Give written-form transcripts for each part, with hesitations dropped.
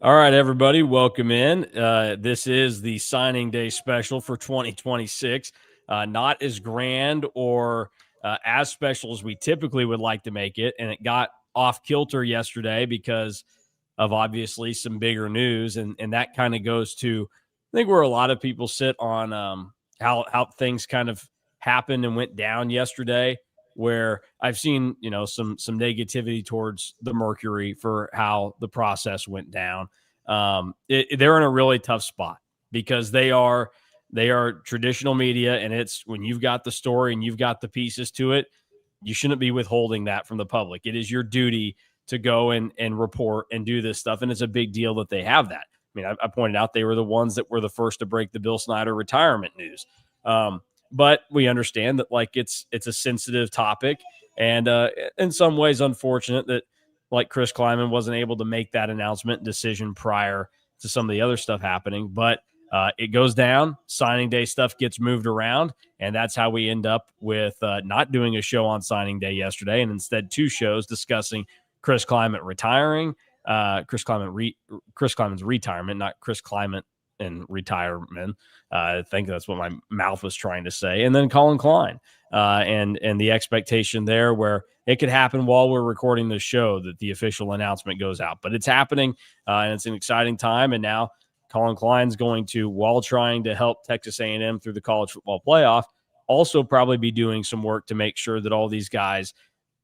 All right, everybody, welcome in. This is the signing day special for 2026. Not as grand or as special as we typically would like to make it. And it got off kilter yesterday because of obviously some bigger news. And that kind of goes to, I think, where a lot of people sit on how things kind of happened and went down yesterday, where I've seen, some negativity towards the Mercury for how the process went down. They're in a really tough spot because they are traditional media, and it's when you've got the story and you've got the pieces to it, you shouldn't be withholding that from the public. It is your duty to go and report and do this stuff, and it's a big deal that they have that. I mean, I pointed out they were the ones that were the first to break the Bill Snyder retirement news. But we understand that it's a sensitive topic, and in some ways unfortunate that Chris Kleiman wasn't able to make that announcement decision prior to some of the other stuff happening. But it goes down. Signing day stuff gets moved around, and that's how we end up with not doing a show on signing day yesterday, and instead two shows discussing Chris Kleiman retiring, Chris Kleiman's retirement, not Chris Kleiman and retirement. I think that's what my mouth was trying to say. And then Colin Klein, and the expectation there where it could happen while we're recording this show that the official announcement goes out. But it's happening, and it's an exciting time. And now Colin Klein's going to, while trying to help Texas A&M through the college football playoff, also probably be doing some work to make sure that all these guys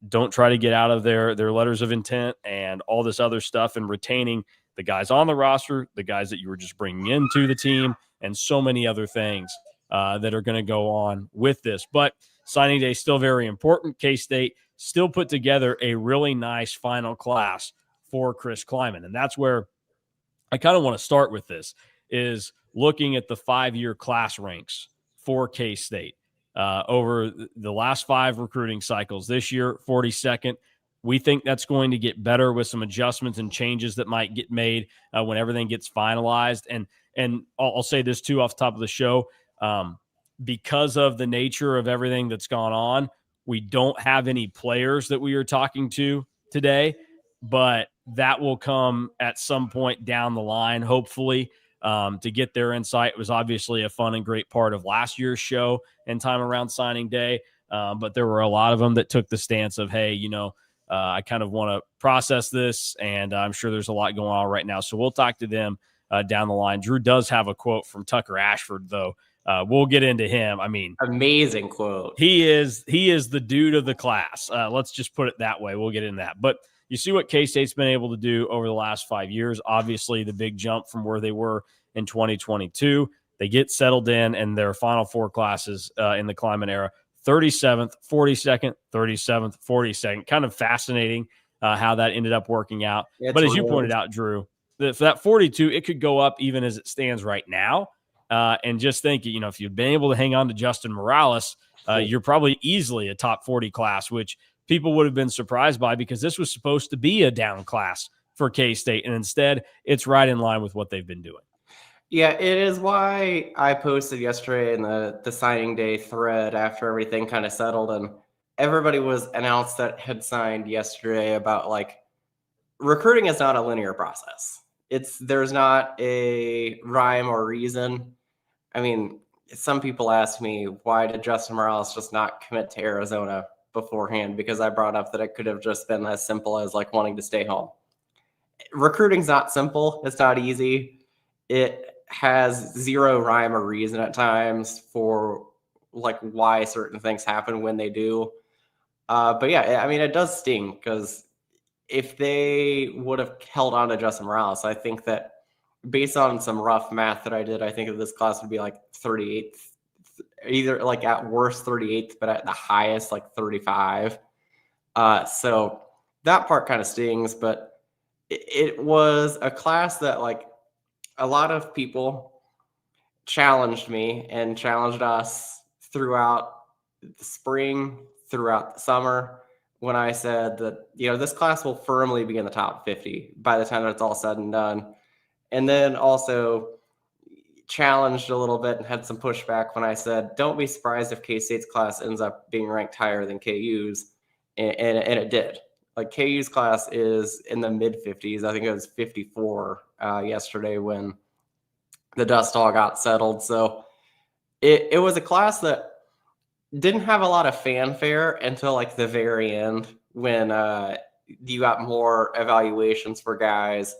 don't try to get out of their letters of intent and all this other stuff, and retaining the guys on the roster, the guys that you were just bringing into the team, and so many other things that are going to go on with this. But signing day is still very important. K-State still put together a really nice final class for Chris Kleiman. And that's where I kind of want to start with this, is looking at the 5-year class ranks for K-State over the last 5 recruiting cycles. This year, 42nd. We think that's going to get better with some adjustments and changes that might get made when everything gets finalized. And I'll say this too off the top of the show. Because of the nature of everything that's gone on, we don't have any players that we are talking to today, but that will come at some point down the line, hopefully, to get their insight. It was obviously a fun and great part of last year's show and time around signing day. But there were a lot of them that took the stance of, hey, I kind of want to process this, and I'm sure there's a lot going on right now. So we'll talk to them down the line. Drew does have a quote from Tucker Ashford, though. We'll get into him. I mean, amazing quote. He is the dude of the class. Let's just put it that way. We'll get into that. But you see what K-State's been able to do over the last 5 years. Obviously, the big jump from where they were in 2022. They get settled in, and their final 4 classes in the Kleiman era, 37th, 42nd, 37th, 42nd. Kind of fascinating how that ended up working out. But as you pointed out, Drew, for that 42, it could go up even as it stands right now. And just think, if you've been able to hang on to Justin Morales, you're probably easily a top 40 class, which people would have been surprised by because this was supposed to be a down class for K-State. And instead, it's right in line with what they've been doing. Yeah, it is why I posted yesterday in the signing day thread after everything kind of settled and everybody was announced that had signed yesterday about recruiting is not a linear process. There's not a rhyme or reason. I mean, some people ask me, why did Justin Morales just not commit to Arizona beforehand? Because I brought up that it could have just been as simple as wanting to stay home. Recruiting's not simple. It's not easy. It has zero rhyme or reason at times for why certain things happen when they do. But yeah, I mean, it does sting because if they would have held on to Justin Morales, I think that based on some rough math that I did, I think that this class would be 38th, either at worst 38th, but at the highest 35. So that part kind of stings, but it was a class that a lot of people challenged me and challenged us throughout the spring, throughout the summer, when I said that, this class will firmly be in the top 50 by the time that it's all said and done. And then also challenged a little bit and had some pushback when I said, don't be surprised if K-State's class ends up being ranked higher than KU's. And it did. Like KU's class is in the mid 50s. I think it was 54 yesterday when the dust all got settled. So it was a class that didn't have a lot of fanfare until like the very end when you got more evaluations for guys,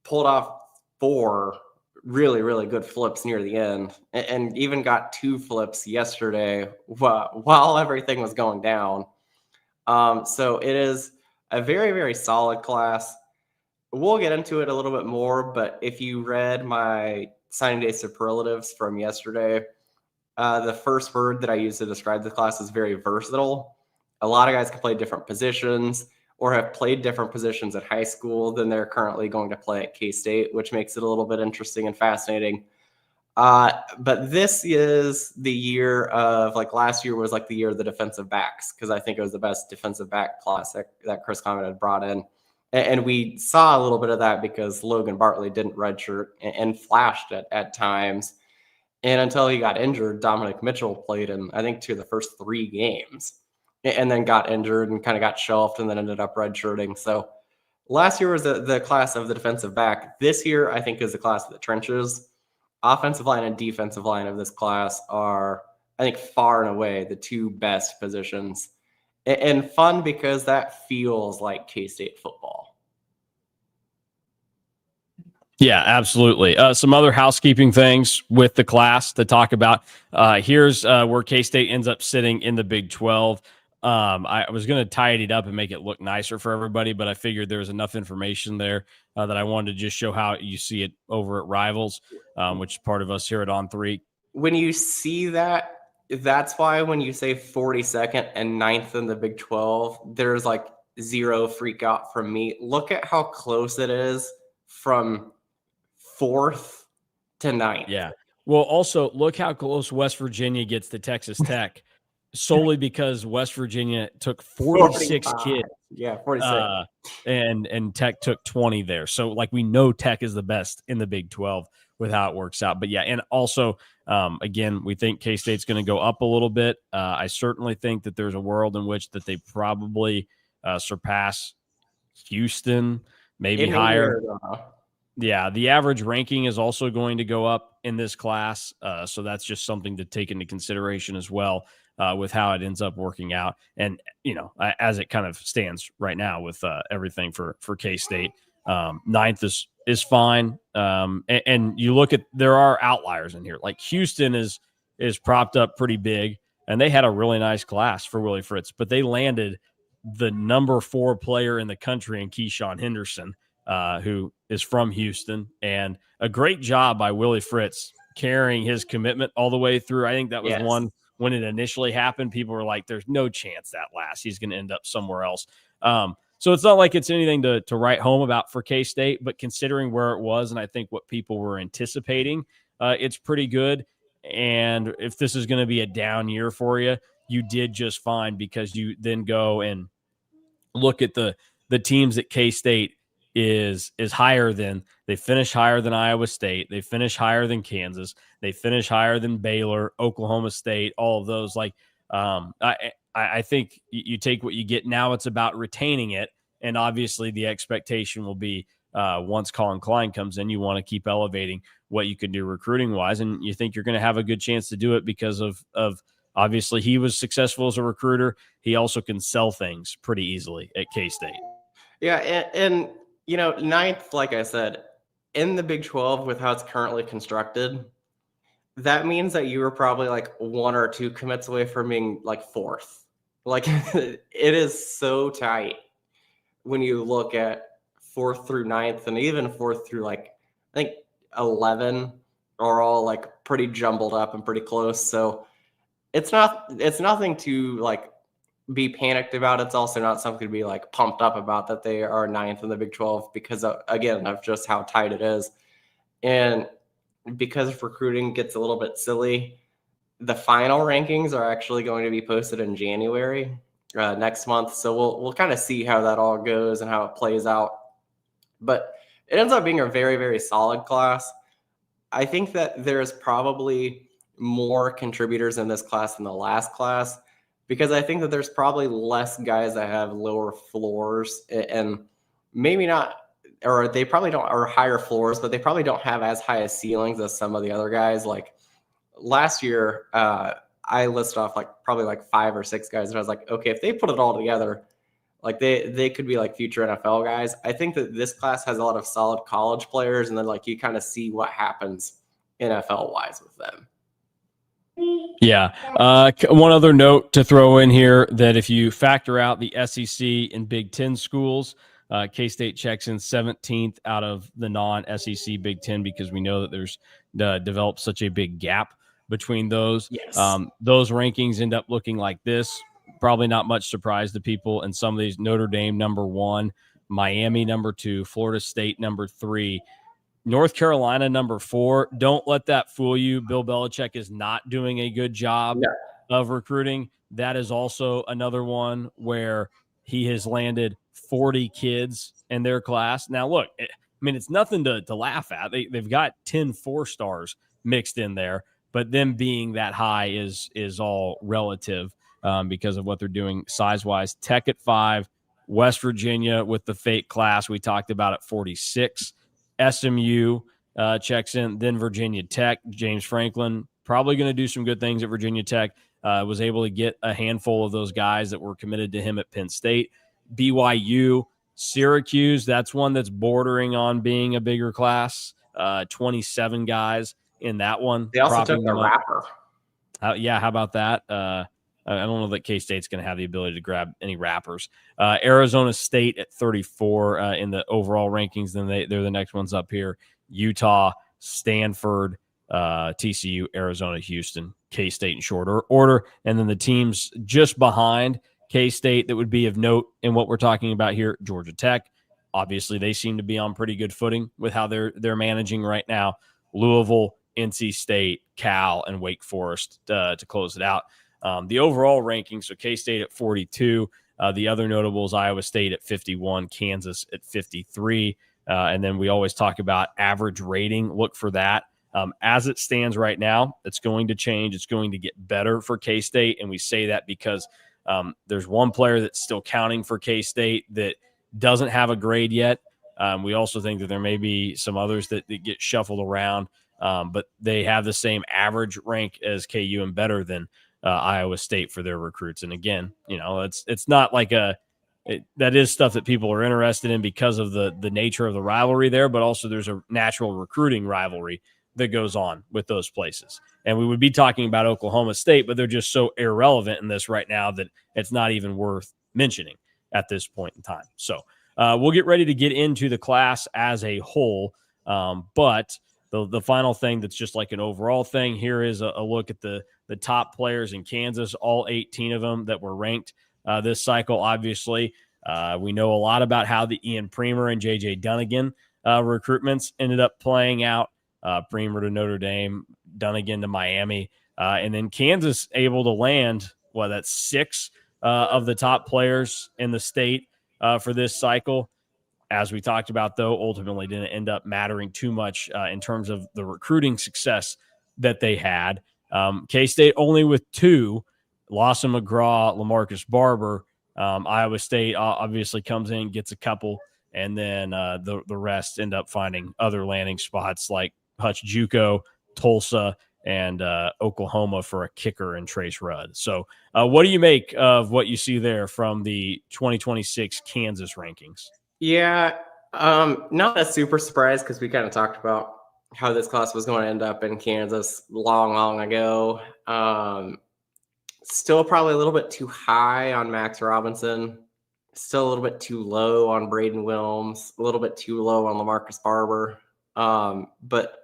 pulled off 4 really, really good flips near the end, and even got 2 flips yesterday while everything was going down. So it is a very, very solid class. We'll get into it a little bit more, but if you read my signing day superlatives from yesterday, the first word that I use to describe the class is very versatile. A lot of guys can play different positions or have played different positions at high school than they're currently going to play at K-State, which makes it a little bit interesting and fascinating. But this is the year of, like, last year was like the year of the defensive backs, because I think it was the best defensive back class that Chris Conrad had brought in. And we saw a little bit of that because Logan Bartley didn't redshirt and flashed at times. And until he got injured, Dominic Mitchell played in, I think, 2 of the first 3 games, and then got injured and kind of got shelved and then ended up redshirting. So last year was the class of the defensive back. This year, I think, is the class of the trenches. Offensive line and defensive line of this class are, I think, far and away the 2 best positions. And fun because that feels like K-State football. Yeah, absolutely. Some other housekeeping things with the class to talk about. Here's where K-State ends up sitting in the Big 12. I was going to tidy it up and make it look nicer for everybody, but I figured there was enough information there that I wanted to just show how you see it over at Rivals, which is part of us here at On3. When you see that, that's why when you say 42nd and 9th in the Big 12, there's like zero freak out from me. Look at how close it is from 4th to 9th. Yeah. Well, also look how close West Virginia gets to Texas Tech, solely because West Virginia took 46 kids. Yeah, 46. And Tech took 20 there. So, like, we know Tech is the best in the Big 12 with how it works out. But yeah, and also, again, we think K-State's going to go up a little bit. I certainly think that there's a world in which that they probably surpass Houston, maybe higher. Yeah, the average ranking is also going to go up in this class. So that's just something to take into consideration as well with how it ends up working out. And, you know, as it kind of stands right now with everything for K-State, 9th is fine. And you look at, there are outliers in here. Like Houston is propped up pretty big, and they had a really nice class for Willie Fritz, but they landed the number 4 player in the country in Keyshawn Henderson, who is from Houston, and a great job by Willie Fritz carrying his commitment all the way through. I think that was one when it initially happened. People were like, there's no chance that lasts. He's going to end up somewhere else. So it's not like it's anything to write home about for K-State, but considering where it was, and I think what people were anticipating, it's pretty good. And if this is going to be a down year for you, you did just fine, because you then go and look at the teams that K-State is higher than. They finish higher than Iowa State. They finish higher than Kansas. They finish higher than Baylor, Oklahoma State, all of those. Like, I think you take what you get. Now it's about retaining it. And obviously the expectation will be once Colin Klein comes in, you want to keep elevating what you can do recruiting wise. And you think you're going to have a good chance to do it because of obviously he was successful as a recruiter. He also can sell things pretty easily at K-State. Yeah. And you know, 9th, like I said, in the Big 12 with how it's currently constructed, that means that you were probably like 1 or 2 commits away from being like 4th. Like it is so tight when you look at 4th through 9th, and even 4th through, like, I think 11 are all like pretty jumbled up and pretty close. So it's nothing to like be panicked about. It's also not something to be like pumped up about that they are 9th in the Big 12, because again, of just how tight it is. And because recruiting gets a little bit silly, the final rankings are actually going to be posted in January next month. So we'll kind of see how that all goes and how it plays out. But it ends up being a very, very solid class. I think that there's probably more contributors in this class than the last class. because I think that there's probably less guys that have lower floors and maybe not, or they probably don't, or higher floors, but they probably don't have as high as ceilings as some of the other guys. Like last year, I listed off like probably like 5 or 6 guys, and I was like, okay, if they put it all together, like they could be like future NFL guys. I think that this class has a lot of solid college players, and then like you kind of see what happens NFL wise with them. Yeah. One other note to throw in here, that if you factor out the SEC and Big Ten schools, K-State checks in 17th out of the non-SEC Big Ten, because we know that there's developed such a big gap between those. Yes. Those rankings end up looking like this. Probably not much surprise to people. And some of these: Notre Dame number 1, Miami number 2, Florida State number 3, North Carolina number 4. Don't let that fool you. Bill Belichick is not doing a good job of recruiting. That is also another one where he has landed 40 kids in their class. Now, look, I mean, it's nothing to laugh at. They've got 10 4-stars mixed in there, but them being that high is all relative because of what they're doing size-wise. Tech at 5, West Virginia with the fake class we talked about at 46. SMU checks in, then Virginia Tech. James Franklin probably going to do some good things at Virginia Tech. Was able to get a handful of those guys that were committed to him at Penn State. BYU, Syracuse, that's one that's bordering on being a bigger class. 27 guys in that one. They also took a rapper. Yeah, how about that? I don't know that K-State's going to have the ability to grab any rappers. Arizona State at 34 in the overall rankings. Then they're the next ones up here. Utah, Stanford, TCU, Arizona, Houston, K-State in short order. And then the teams just behind K-State that would be of note in what we're talking about here: Georgia Tech. Obviously, they seem to be on pretty good footing with how they're managing right now. Louisville, NC State, Cal, and Wake Forest to close it out. The overall ranking, so K-State at 42. The other notables: Iowa State at 51, Kansas at 53. And then we always talk about average rating. Look for that. As it stands right now, it's going to change. It's going to get better for K-State. And we say that because there's one player that's still counting for K-State that doesn't have a grade yet. We also think that there may be some others that get shuffled around, but they have the same average rank as KU and better than Iowa State for their recruits. And again, it's not like that is stuff that people are interested in because of the nature of the rivalry there, but also there's a natural recruiting rivalry that goes on with those places. And we would be talking about Oklahoma State, but they're just so irrelevant in this right now that it's not even worth mentioning at this point in time. So we'll get ready to get into the class as a whole. But the final thing that's just like an overall thing here is a look at the top players in Kansas, all 18 of them that were ranked this cycle. Obviously, we know a lot about how the Ian Premer and J.J. Dunnigan recruitments ended up playing out. Premer to Notre Dame, Dunnigan to Miami, and then Kansas able to land, that's 6 of the top players in the state for this cycle. As we talked about, though, ultimately didn't end up mattering too much in terms of the recruiting success that they had. K-State only with 2, Lawson McGraw, LaMarcus Barber. Iowa State obviously comes in, gets a couple, and then the rest end up finding other landing spots like Hutch JUCO, Tulsa, and Oklahoma for a kicker and Trace Rudd. So what do you make of what you see there from the 2026 Kansas rankings? Yeah, not a super surprise because we kind of talked about how this class was going to end up in Kansas long ago. Still probably a little bit too high on Max Robinson. Still a little bit too low on Braden Wilms. A little bit too low on LaMarcus Barber. But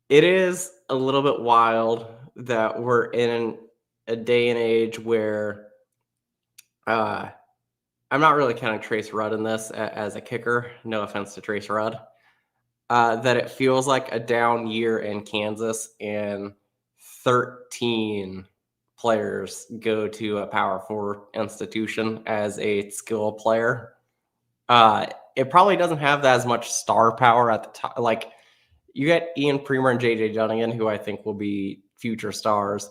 it is a little bit wild that we're in a day and age where I'm not really counting Trace Rudd in this as a kicker. No offense to Trace Rudd. That it feels like a down year in Kansas and 13 players go to a Power 4 institution as a skill player. It probably doesn't have as much star power at the top. You got Ian Premer and J.J. Dunnigan, who I think will be future stars.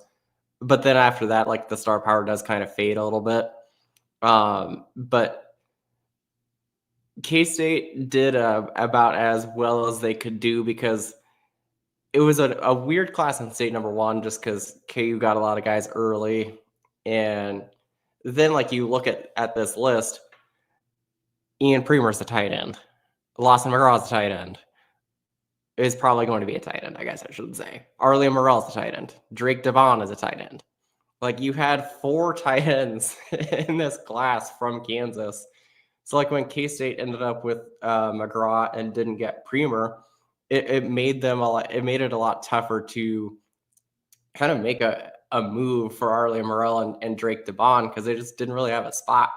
But then after that, like the star power does kind of fade a little bit. But K-State did about as well as they could do because it was a weird class in state number one, just because KU got a lot of guys early. And then like you look at this list, Ian Premer's the tight end. Lawson McGraw's the tight end. Is probably going to be a tight end, I guess I should say. Arlia Morrell's a tight end. Drake Devon is a tight end. Like you had 4 tight ends in this class from Kansas. So like when K-State ended up with McGraw and didn't get Premer, it made them it made it a lot tougher to kind of make a move for Arlia Morrell and Drake Devon because they just didn't really have a spot.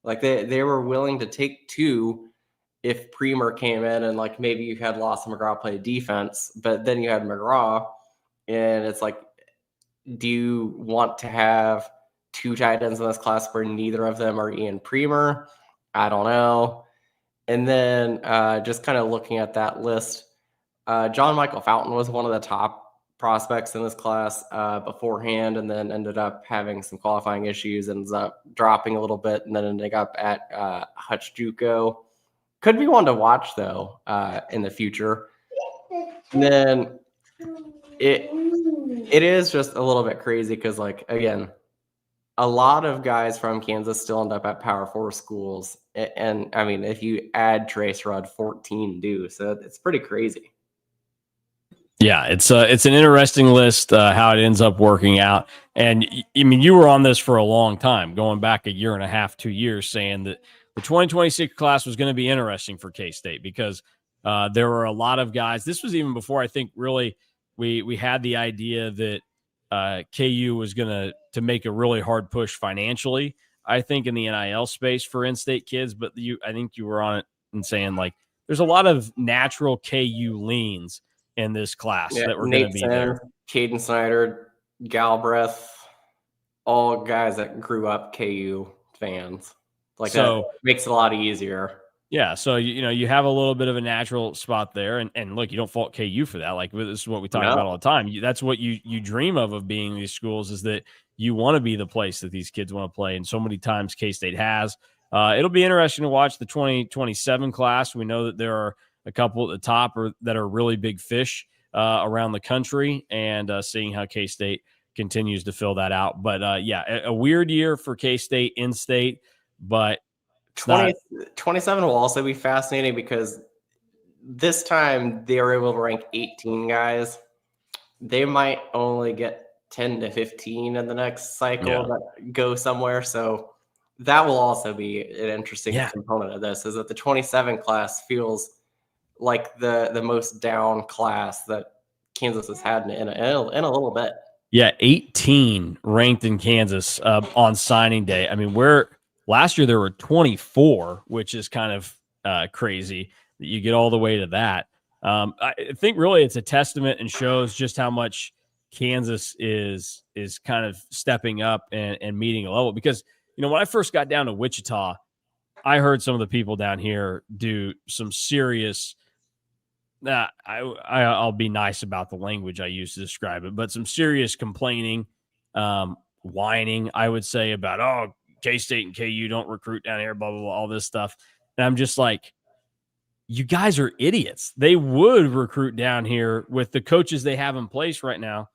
Like they were willing to take 2 if Premer came in and like maybe you had Lawson McGraw play defense, but then you had McGraw, and it's like, do you want to have 2 tight ends in this class where neither of them are Ian Premer? I don't know. And then just kind of looking at that list, John Michael Fountain was one of the top prospects in this class beforehand, and then ended up having some qualifying issues, ends up dropping a little bit, and then ending up at Hutch JUCO. Could be one to watch though in the future. And then it is just a little bit crazy because, like, again, a lot of guys from Kansas still end up at Power 4 schools, and I mean, if you add Trace Rudd, 14 do, so it's pretty crazy. Yeah, it's an interesting list how it ends up working out. And I mean, you were on this for a long time, going back a year and a half, 2 years, saying that the 2026 class was going to be interesting for K-State because there were a lot of guys. This was even before I think really we had the idea that KU was going to make a really hard push financially, I think, in the NIL space for in-state kids. But I think you were on it and saying like there's a lot of natural KU leans in this class that were going to be there. Caden Snyder, Galbraith, all guys that grew up KU fans. Like, so that makes it a lot easier. Yeah, so you have a little bit of a natural spot there, and look, you don't fault KU for that. Like, this is what we talk about all the time. That's what you dream of being these schools, is that you want to be the place that these kids want to play, and so many times K-State has. It'll be interesting to watch the 2027 class. We know that there are a couple at the top that are really big fish around the country, and seeing how K-State continues to fill that out. But yeah, a weird year for K-State in-state, but 27 will also be fascinating because this time they were able to rank 18 guys. They might only get 10 to 15 in the next cycle that go somewhere. So that will also be an interesting component of this, is that the 27 class feels like the most down class that Kansas has had in a little bit. Yeah, 18 ranked in Kansas on signing day. I mean, last year there were 24, which is kind of crazy that you get all the way to that. I think really it's a testament and shows just how much Kansas is kind of stepping up and meeting a level. Because, when I first got down to Wichita, I heard some of the people down here do some serious I'll be nice about the language I use to describe it, but some serious complaining, whining, I would say, about, K-State and KU don't recruit down here, blah, blah, blah, all this stuff. And I'm just like, you guys are idiots. They would recruit down here with the coaches they have in place right now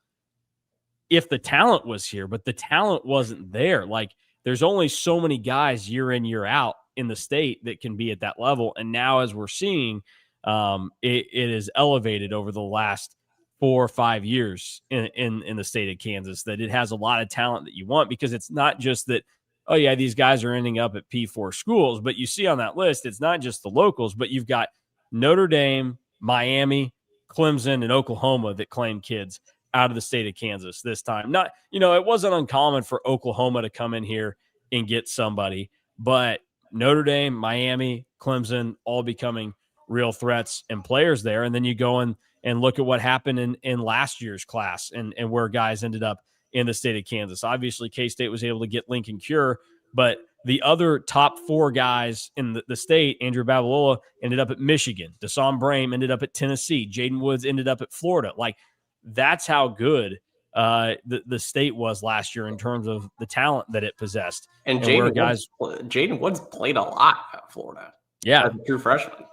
if the talent was here, but the talent wasn't there. Like, there's only so many guys year in, year out in the state that can be at that level. And now, as we're seeing, it is elevated over the last 4 or 5 years in the state of Kansas, that it has a lot of talent that you want, because it's not just that, oh yeah, these guys are ending up at P4 schools, but you see on that list, it's not just the locals, but you've got Notre Dame, Miami, Clemson, and Oklahoma that claim kids out of the state of Kansas this time. Not, it wasn't uncommon for Oklahoma to come in here and get somebody, but Notre Dame, Miami, Clemson, all becoming real threats and players there. And then you go and look at what happened in last year's class and where guys ended up in the state of Kansas. Obviously, K-State was able to get Lincoln Cure, but the other top 4 guys in the state, Andrew Babalola, ended up at Michigan. Deshaun Brame ended up at Tennessee. Jaden Woods ended up at Florida. Like, that's how good the state was last year in terms of the talent that it possessed. And Jaden Woods played a lot at Florida. Yeah, as a true freshman.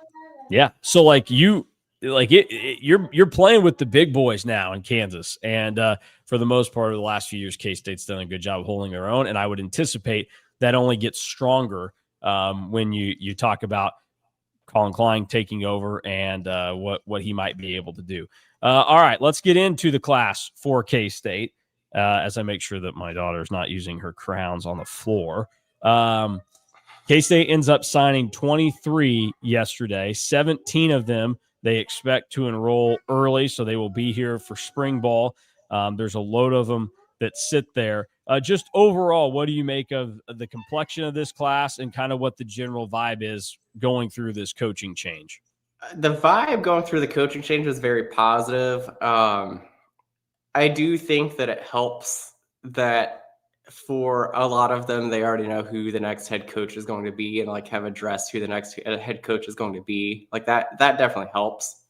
Yeah. So like you're playing with the big boys now in Kansas. And for the most part of the last few years, K-State's done a good job of holding their own. And I would anticipate that only gets stronger when you talk about Colin Klein taking over and what he might be able to do. All right, let's get into the class for K-State as I make sure that my daughter's not using her crowns on the floor. K-State ends up signing 23 yesterday. 17 of them they expect to enroll early, so they will be here for spring ball. There's a load of them that sit there. Just overall, what do you make of the complexion of this class and kind of what the general vibe is going through this coaching change? The vibe going through the coaching change was very positive. I do think that it helps that for a lot of them, they already know who the next head coach is going to be and like have addressed who the next head coach is going to be. Like that definitely helps.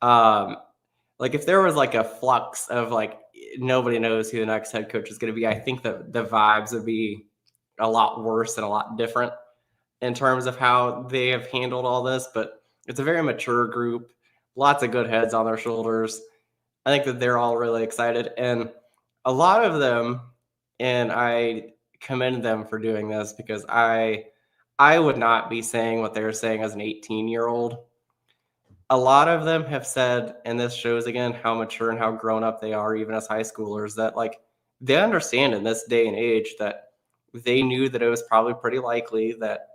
Like if there was like a flux of like nobody knows who the next head coach is going to be, I think that the vibes would be a lot worse and a lot different in terms of how they have handled all this. But it's a very mature group, lots of good heads on their shoulders. I think that they're all really excited, and a lot of them, and I commend them for doing this because I would not be saying what they're saying as an 18-year-old. A lot of them have said, and this shows again how mature and how grown up they are, even as high schoolers, that like they understand in this day and age that they knew that it was probably pretty likely that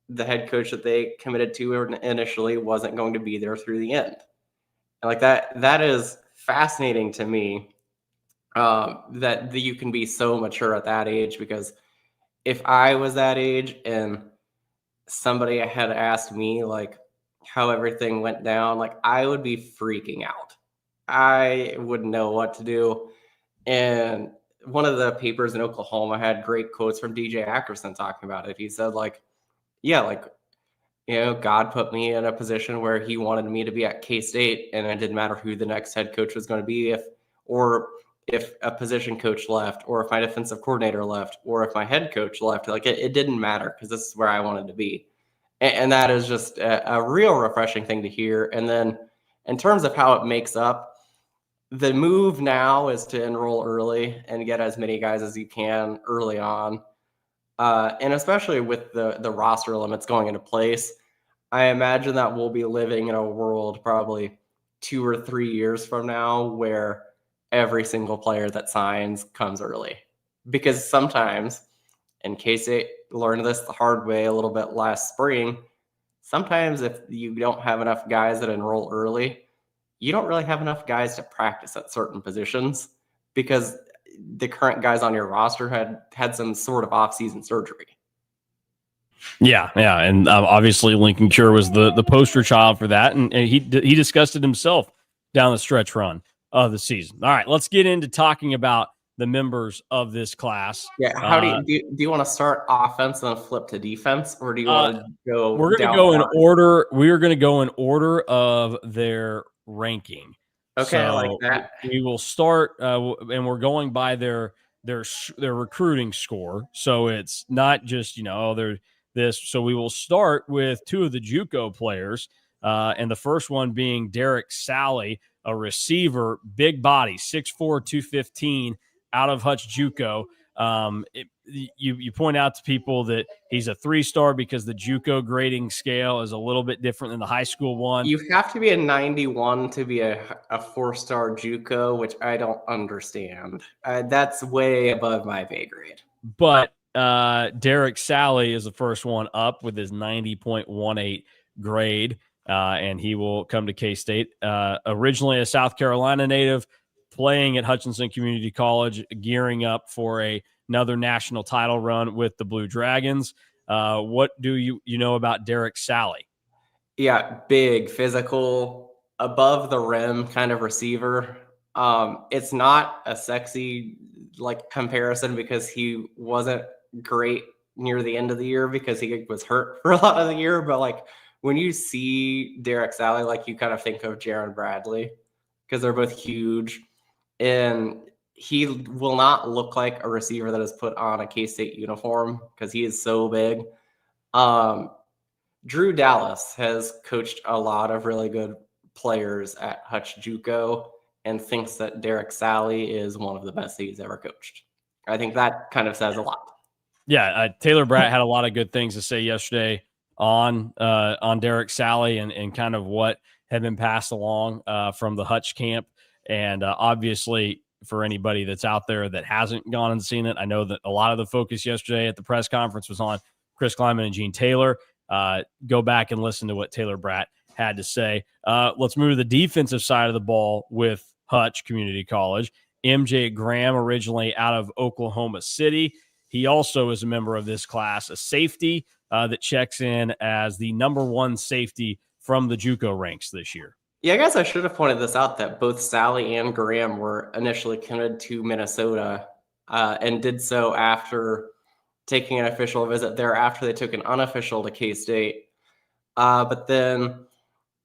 the head coach that they committed to initially wasn't going to be there through the end. And like that is fascinating to me, that you can be so mature at that age, because if I was that age and somebody had asked me like how everything went down, like I would be freaking out. I wouldn't know what to do. And one of the papers in Oklahoma had great quotes from DJ Ackerson talking about it. He said like, yeah, like, you know, God put me in a position where he wanted me to be at K-State, and it didn't matter who the next head coach was going to be, if a position coach left, or if my defensive coordinator left, or if my head coach left. Like it didn't matter, because this is where I wanted to be. And that is just a real refreshing thing to hear. And then in terms of how it makes up, the move now is to enroll early and get as many guys as you can early on. And especially with the roster limits going into place, I imagine that we'll be living in a world probably 2 or 3 years from now where every single player that signs comes early. Because sometimes, in case they learned this the hard way a little bit last spring, sometimes if you don't have enough guys that enroll early, you don't really have enough guys to practice at certain positions, because the current guys on your roster had some sort of off-season surgery. Yeah, and obviously Lincoln Cure was the poster child for that, and he discussed it himself down the stretch run of the season. All right, let's get into talking about the members of this class. Yeah, how do you want to start offense and then flip to defense, or do you want to go? We're going to go in order. We are going to go in order of their ranking. Okay, so I like that. We will start, and we're going by their recruiting score. So it's not just they're this. So we will start with 2 of the JUCO players, and the first one being Derek Sally, a receiver, big body, 6'4", 215, out of Hutch JUCO. You point out to people that he's a 3-star because the JUCO grading scale is a little bit different than the high school one. You have to be a 91 to be a 4-star JUCO, which I don't understand. That's way above my pay grade. But Derek Sally is the first one up with his 90.18 grade, and he will come to K-State. Originally a South Carolina native, playing at Hutchinson Community College, gearing up for another national title run with the Blue Dragons. What do you know about Derek Sally? Yeah, big, physical, above the rim kind of receiver. It's not a sexy comparison because he wasn't great near the end of the year because he was hurt for a lot of the year. But when you see Derek Sally, you kind of think of Jaron Bradley, because they're both huge. And he will not look like a receiver that is put on a K-State uniform because he is so big. Drew Dallas has coached a lot of really good players at Hutch JUCO and thinks that Derek Sally is one of the best he's ever coached. I think that kind of says a lot. Yeah, Taylor Bratt had a lot of good things to say yesterday on Derek Sally and kind of what had been passed along from the Hutch camp. And obviously, for anybody that's out there that hasn't gone and seen it, I know that a lot of the focus yesterday at the press conference was on Chris Klieman and Gene Taylor. Go back and listen to what Taylor Bratt had to say. Let's move to the defensive side of the ball with Hutch Community College. MJ Graham, originally out of Oklahoma City. He also is a member of this class, a safety that checks in as the number one safety from the JUCO ranks this year. Yeah, I guess I should have pointed this out that both Sally and Graham were initially committed to Minnesota and did so after taking an official visit there after they took an unofficial to K-State. But then,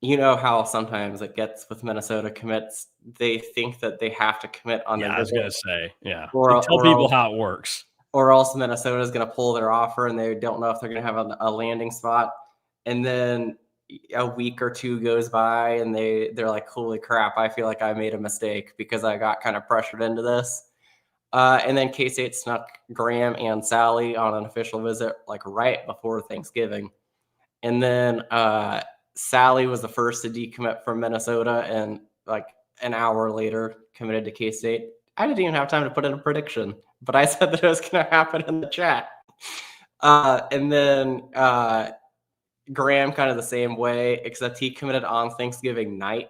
you know how sometimes it gets with Minnesota commits. They think that they have to commit on the visit. I was going to say, yeah. Or tell people how it works. Or else Minnesota is going to pull their offer and they don't know if they're going to have a landing spot. And then a week or two goes by and they're like, holy crap, I feel like I made a mistake because I got kind of pressured into this. And then K-State snuck Graham and Sally on an official visit like right before Thanksgiving. And then Sally was the first to decommit from Minnesota and like an hour later committed to K-State. I didn't even have time to put in a prediction, but I said that it was going to happen in the chat. And then Graham kind of the same way, except he committed on Thanksgiving night.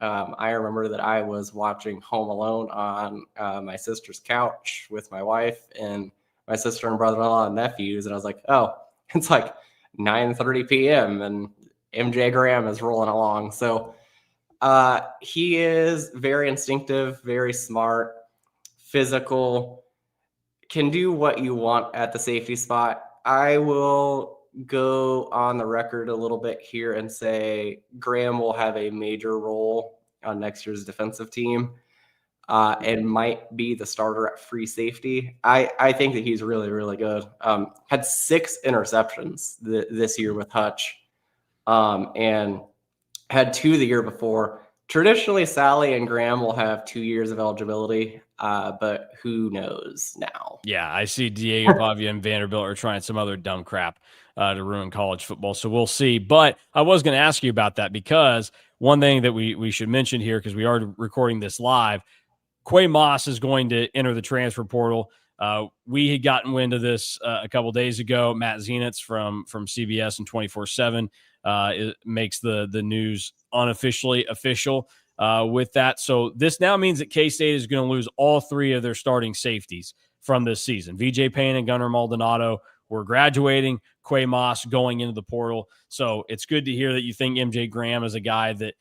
I remember that I was watching Home Alone on my sister's couch with my wife and my sister and brother-in-law and nephews. And I was like, oh, it's like 9:30 p.m. and MJ Graham is rolling along. So he is very instinctive, very smart, physical, can do what you want at the safety spot. I will go on the record a little bit here and say Graham will have a major role on next year's defensive team and might be the starter at free safety. I think that he's really, really good. Had 6 interceptions this year with Hutch and had 2 the year before. Traditionally, Sally and Graham will have 2 years of eligibility, but who knows now? Yeah, I see Diego Pavia and Vanderbilt are trying some other dumb crap to ruin college football, so we'll see. But I was going to ask you about that because one thing that we should mention here, because we are recording this live, Quay Moss is going to enter the transfer portal. We had gotten wind of this a couple days ago. Matt Zenitz from CBS and 24/7 makes the news unofficially official with that. So this now means that K-State is going to lose all 3 of their starting safeties from this season. VJ Payne and Gunnar Maldonado were graduating. Quay Moss going into the portal. So it's good to hear that you think MJ Graham is a guy that,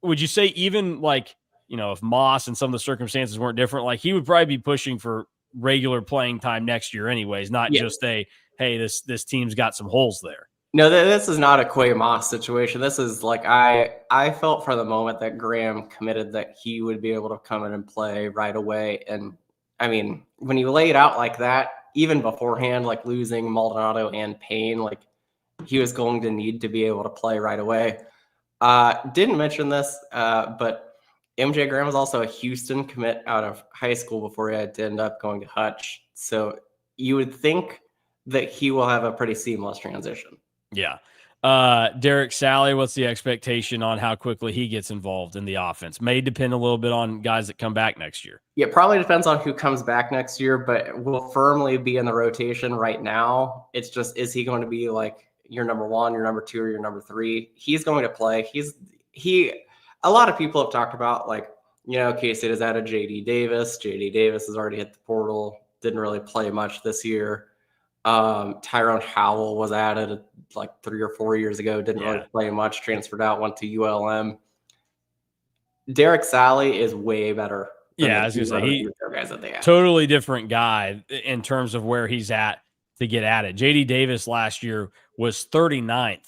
would you say, even like, you know, if Moss and some of the circumstances weren't different, like he would probably be pushing for regular playing time next year anyways, not just hey, this team's got some holes there. No, this is not a Quay Moss situation. This is like I felt for the moment that Graham committed that he would be able to come in and play right away. And I mean, when you lay it out like that, even beforehand, like losing Maldonado and Payne, like he was going to need to be able to play right away. Didn't mention this, but MJ Graham was also a Houston commit out of high school before he had to end up going to Hutch. So you would think that he will have a pretty seamless transition. Yeah. Derek Sally, what's the expectation on how quickly he gets involved in the offense? May depend a little bit on guys that come back next year. Yeah, probably depends on who comes back next year, but will firmly be in the rotation right now. It's just, is he going to be like your number 1, your number 2, or your number 3? He's going to play. A lot of people have talked about, like, you know, K-State has added JD Davis. JD Davis has already hit the portal. Didn't really play much this year. Tyrone Howell was added like 3 or 4 years ago. Didn't really play much. Transferred out, went to ULM. Derek Sally is way better. Yeah, I was going to say, totally different guy in terms of where he's at to get added. JD Davis last year was 39th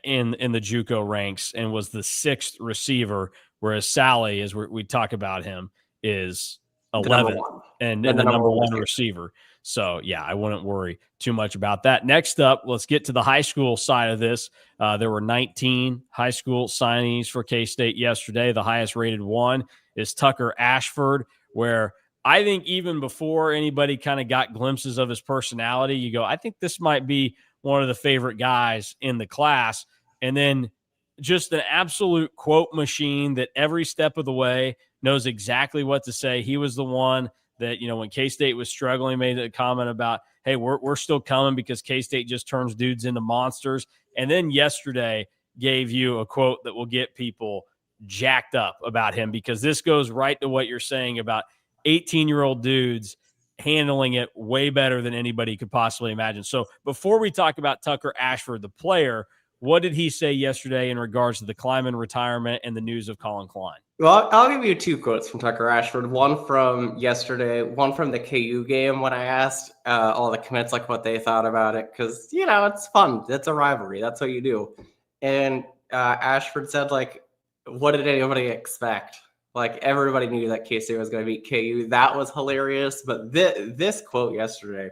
in the JUCO ranks and was the 6th receiver, whereas Sally, as we talk about him, is The number 11th one. and And the the number number one one receiver. receiver. So, yeah, I wouldn't worry too much about that. Next up, let's get to the high school side of this. There were 19 high school signees for K-State yesterday. The highest rated one is Tucker Ashford, where I think even before anybody kind of got glimpses of his personality, you go, I think this might be one of the favorite guys in the class. And then just an absolute quote machine that every step of the way knows exactly what to say. He was the one that, when K-State was struggling, made a comment about, hey, we're still coming because K-State just turns dudes into monsters. And then yesterday gave you a quote that will get people jacked up about him, because this goes right to what you're saying about 18-year-old dudes handling it way better than anybody could possibly imagine. So before we talk about Tucker Ashford, the player, what did he say yesterday in regards to the Kleiman retirement and the news of Colin Klein? Well, I'll give you 2 quotes from Tucker Ashford. One from yesterday, one from the KU game when I asked all the commits like what they thought about it, because it's fun. It's a rivalry. That's what you do. And Ashford said, like, what did anybody expect? Like, everybody knew that K-State was going to beat KU. That was hilarious. But this quote yesterday,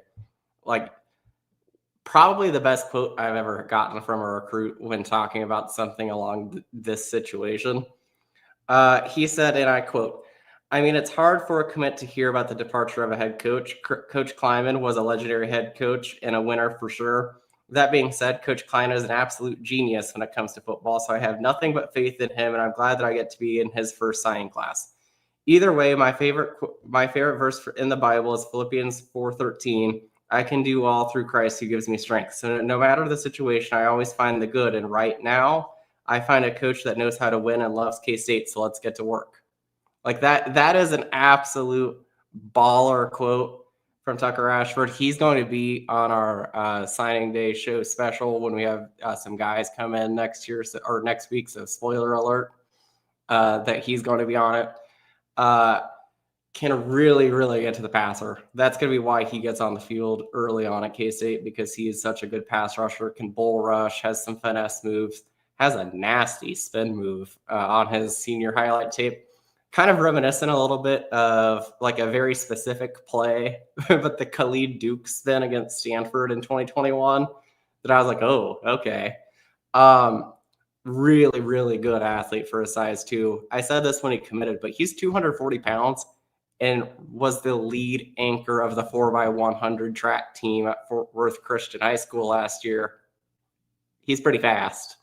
like, probably the best quote I've ever gotten from a recruit when talking about something along this situation. He said, and I quote, I mean, it's hard for a commit to hear about the departure of a head coach. Coach Kleiman was a legendary head coach and a winner for sure. That being said, Coach Klein is an absolute genius when it comes to football, so I have nothing but faith in him, and I'm glad that I get to be in his first signing class. Either way, my favorite verse in the Bible is Philippians 4:13. I can do all through Christ who gives me strength. So no matter the situation, I always find the good, and right now, I find a coach that knows how to win and loves K-State, so let's get to work. Like that is an absolute baller quote from Tucker Ashford. He's going to be on our signing day show special when we have some guys come in next week. So spoiler alert, that he's going to be on it. Can really, really get to the passer. That's going to be why he gets on the field early on at K-State, because he is such a good pass rusher, can bull rush, has some finesse moves, has a nasty spin move on his senior highlight tape. Kind of reminiscent a little bit of like a very specific play, but the Khalid Duke spin against Stanford in 2021 that I was like, oh, okay. Really, really good athlete for his size too. I said this when he committed, but he's 240 pounds and was the lead anchor of the 4x100 track team at Fort Worth Christian High School last year. He's pretty fast.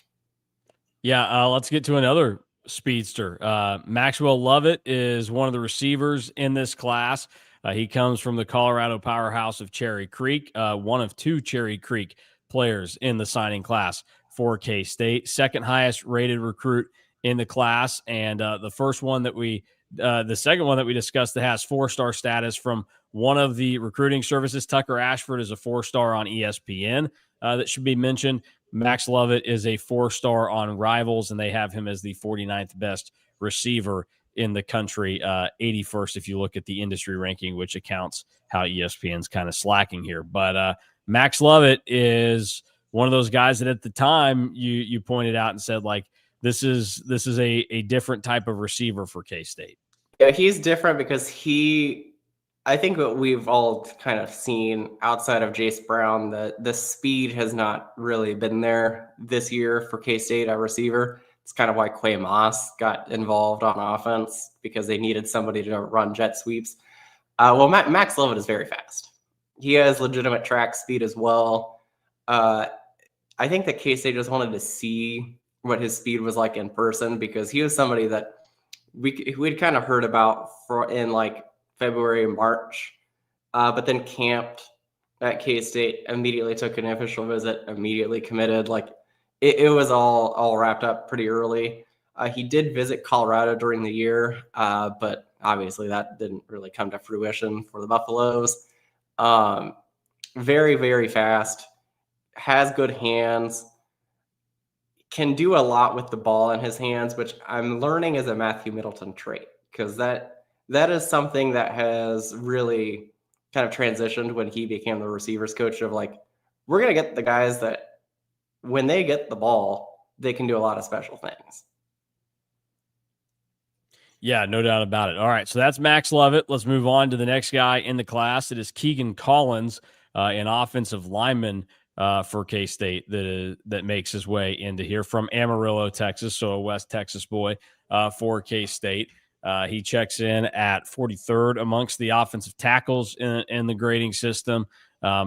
Yeah, let's get to another speedster. Maxwell Lovett is one of the receivers in this class. He comes from the Colorado powerhouse of Cherry Creek, one of 2 Cherry Creek players in the signing class for K-State. Second highest rated recruit in the class, and the second one that we discussed that has 4-star status from one of the recruiting services. Tucker Ashford is a 4-star on ESPN. That should be mentioned. Max Lovett is a 4-star on Rivals, and they have him as the 49th best receiver in the country, 81st if you look at the industry ranking, which accounts how ESPN's kind of slacking here. But Max Lovett is one of those guys that at the time you pointed out and said, like, this is a different type of receiver for K-State. Yeah, he's different because I think what we've all kind of seen outside of Jace Brown, the speed has not really been there this year for K-State, a receiver. It's kind of why Quay Moss got involved on offense, because they needed somebody to run jet sweeps. Max Lovett is very fast. He has legitimate track speed as well. I think that K-State just wanted to see what his speed was like in person, because he was somebody that we'd kind of heard about in like February, March, but then camped at K-State, immediately took an official visit, immediately committed. Like it was all wrapped up pretty early. He did visit Colorado during the year, but obviously that didn't really come to fruition for the Buffaloes. Very, very fast, has good hands, can do a lot with the ball in his hands, which I'm learning is a Matthew Middleton trait, because that is something that has really kind of transitioned when he became the receivers coach, of like, we're going to get the guys that when they get the ball, they can do a lot of special things. Yeah, no doubt about it. All right, so that's Max Lovett. Let's move on to the next guy in the class. It is Keegan Collins, an offensive lineman for K-State that makes his way into here from Amarillo, Texas, so a West Texas boy for K-State. He checks in at 43rd amongst the offensive tackles in the grading system.